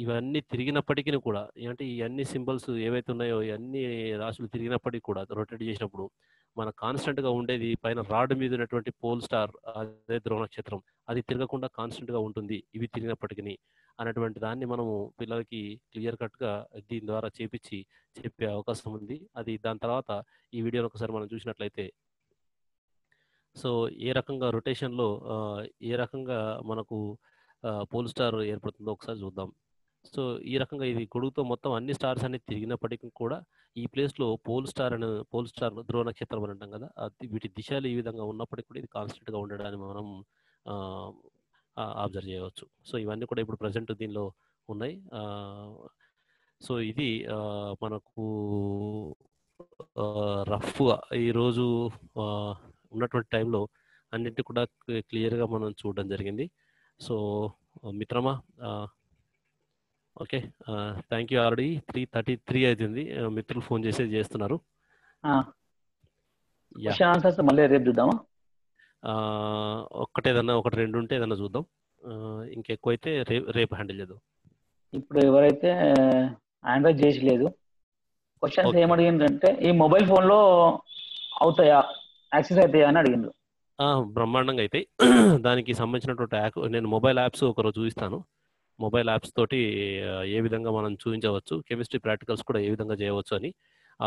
ఇవన్నీ తిరిగినప్పటికీ కూడా అంటే ఈ అన్ని సింబల్స్ ఏవైతే ఉన్నాయో ఇవన్నీ రాశులు తిరిగినప్పటికీ కూడా రొటేట్ చేసినప్పుడు మన కాన్స్టెంట్గా ఉండేది పైన రాడ్ మీద ఉన్నటువంటి పోల్ స్టార్ అదే ధ్రువ నక్షత్రం అది తిరగకుండా కాన్స్టెంట్గా ఉంటుంది ఇవి తిరిగినప్పటికీ అనేటువంటి దాన్ని మనము పిల్లలకి క్లియర్ కట్గా దీని ద్వారా చెప్పే అవకాశం ఉంది. అది దాని తర్వాత ఈ వీడియోని ఒకసారి మనం చూసినట్లయితే సో ఏ రకంగా రొటేషన్లో ఏ రకంగా మనకు పోల్ స్టార్ ఏర్పడుతుందో ఒకసారి చూద్దాం. సో ఈ రకంగా ఇది గొడుగుతో మొత్తం అన్ని స్టార్స్ అన్ని తిరిగినప్పటికీ కూడా ఈ ప్లేస్లో పోల్ స్టార్ ధ్రువ నక్షత్రం అని అంటాం కదా, వీటి దిశలు ఈ విధంగా ఉన్నప్పటికీ కూడా ఇది కాన్స్టెంట్గా ఉండడాన్ని మనం అబ్జర్వ్ చేయవచ్చు. సో ఇవన్నీ కూడా ఇప్పుడు ప్రజెంట్ దీనిలో ఉన్నాయి. సో ఇది మనకు రఫ్గా ఈరోజు ఉన్నటువంటి టైంలో అన్నింటి కూడా క్లియర్గా మనం చూడడం జరిగింది. సో మిత్రమా, ఓకే, థ్యాంక్ యూ. ఆల్రెడీ 3:33 అవుతుంది, మిత్రులు ఫోన్ చేస్తున్నారు. క్వశ్చన్ ఆన్సర్స్ మళ్ళీ రేపు చూద్దామా? ఒకటి రెండు ఉంటే ఏదన్నా చూద్దాం, ఇంకెక్కువ అయితే రేపు హ్యాండిల్ చేద్దాం. ఇప్పుడు ఎవరైతే ఆండ్రాయిడ్ చేసి లేదు, క్వశ్చన్స్ ఏమడిగిందంటే ఈ మొబైల్ ఫోన్లో అవుతాయా, యాక్సెస్ అవుతాయా అని అడిగిండ్రు. బ్రహ్మాండంగా అయితే దానికి సంబంధించినటువంటి నేను మొబైల్ యాప్స్ ఒకరోజు చూపిస్తాను. మొబైల్ యాప్స్ తోటి ఏ విధంగా మనం చూపించవచ్చు, కెమిస్ట్రీ ప్రాక్టికల్స్ కూడా ఏ విధంగా చేయవచ్చు అని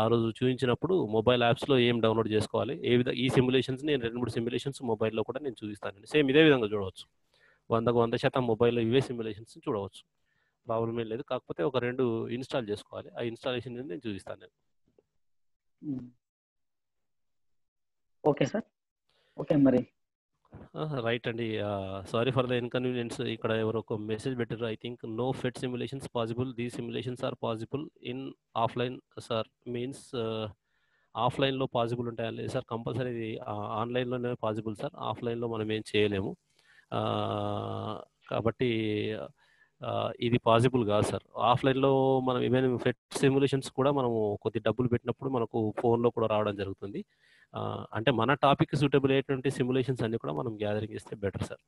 ఆ రోజు చూపించినప్పుడు మొబైల్ యాప్స్లో ఏం డౌన్లోడ్ చేసుకోవాలి, ఈ సిమ్యులేషన్స్ నేను 2-3 సిమ్యులేషన్స్ మొబైల్లో కూడా నేను చూపిస్తానండి. సేమ్ ఇదే విధంగా చూడవచ్చు, 100% మొబైల్లో ఇవే సిమ్యులేషన్స్ చూడవచ్చు, ప్రాబ్లం ఏం లేదు. కాకపోతే ఒక 2 ఇన్స్టాల్ చేసుకోవాలి, ఆ ఇన్స్టాలేషన్ నేను చూపిస్తాను నేను. ఓకే సార్, ఓకే మరి రైట్ అండి. Sorry for the inconvenience. ఇక్కడ ఎవరో ఒక మెసేజ్ పెట్టారు. ఐ థింక్ నో ఫెట్ simulations possible, the simulations are possible in offline sir. Means ఆఫ్లైన్లో పాసిబుల్ ఉంటాయా? లేదు సార్, కంపల్సరీ ఆన్లైన్లోనే పాసిబుల్ సార్, ఆఫ్లైన్లో మనం ఏం చేయలేము. కాబట్టి ఇది పాసిబుల్ కాదు సార్. ఆఫ్లైన్లో మనం ఏమైనా ఫెట్ సిమ్యులేషన్స్ కూడా మనము కొద్ది డబ్బులు పెట్టినప్పుడు మనకు ఫోన్లో కూడా రావడం జరుగుతుంది. అంటే మన టాపిక్ సూటబుల్ అయ్యేటువంటి సిమ్యులేషన్స్ అన్ని కూడా మనం గ్యాదరింగ్ చేస్తే బెటర్ సార్.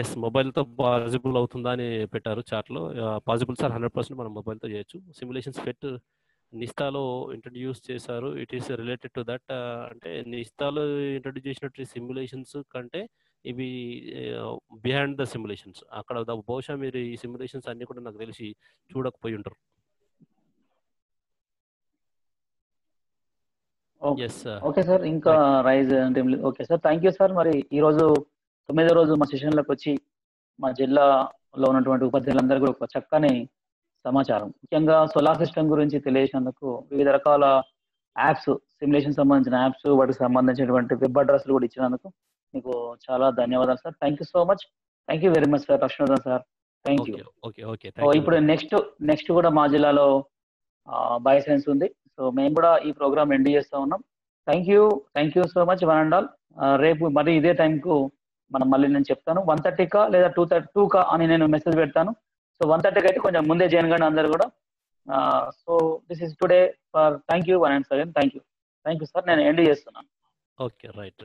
ఎస్, మొబైల్తో పాసిబుల్ అవుతుందా అని పెట్టారు చాట్లో. పాసిబుల్ సార్, 100% మనం మొబైల్తో చేయొచ్చు. సిమ్యులేషన్స్ ఫెట్ నిస్తాలో ఇంట్రడ్యూస్ చేశారు, it is related to that. అంటే నిస్తాలో ఇంట్రడ్యూస్ చేసినట్టు సిమ్యులేషన్స్ కంటే ఇవి బిహైండ్ ద సిమ్యులేషన్స్. అక్కడ బహుశా మీరు ఈ సిమ్యులేషన్స్ అన్ని కూడా నాకు తెలిసి చూడకపోయి ఉంటారు. ఓకే సార్, ఇంకా రైజ్ అంటే okay sir, thank you sir. మరి ఈరోజు 9వ రోజు మా సెషన్లోకి వచ్చి మా జిల్లాలో ఉన్నటువంటి ఉపాధ్యాయులందరూ కూడా ఒక చక్కని సమాచారం, ముఖ్యంగా సోలార్ సిస్టమ్ గురించి తెలియజేసినందుకు, వివిధ రకాల యాప్స్, సిమ్యులేషన్ సంబంధించిన యాప్స్, వాటికి సంబంధించినటువంటి వెబ్ అడ్రస్లు కూడా ఇచ్చినందుకు మీకు చాలా ధన్యవాదాలు sir. Thank you so much, thank you very much sir Lakshminathan sir, thank you. ఇప్పుడు నెక్స్ట్ కూడా మా జిల్లాలో బయోసైన్స్ ఉంది. సో మేము కూడా ఈ ప్రోగ్రామ్ ఎండ్ చేస్తూ ఉన్నాం. Thank you so much one and all. రేపు మరి ఇదే టైంకు మనం మళ్ళీ నేను చెప్తాను, 1:30కా లేదా 2:02కా అని నేను మెసేజ్ పెడతాను. సో 1:30కి అయితే కొంచెం ముందే చేయను కానీ అందరు కూడా. So this is today for thank you one and seven. Thank you sir, నేను ఎండ్ చేస్తున్నాను. Okay, right.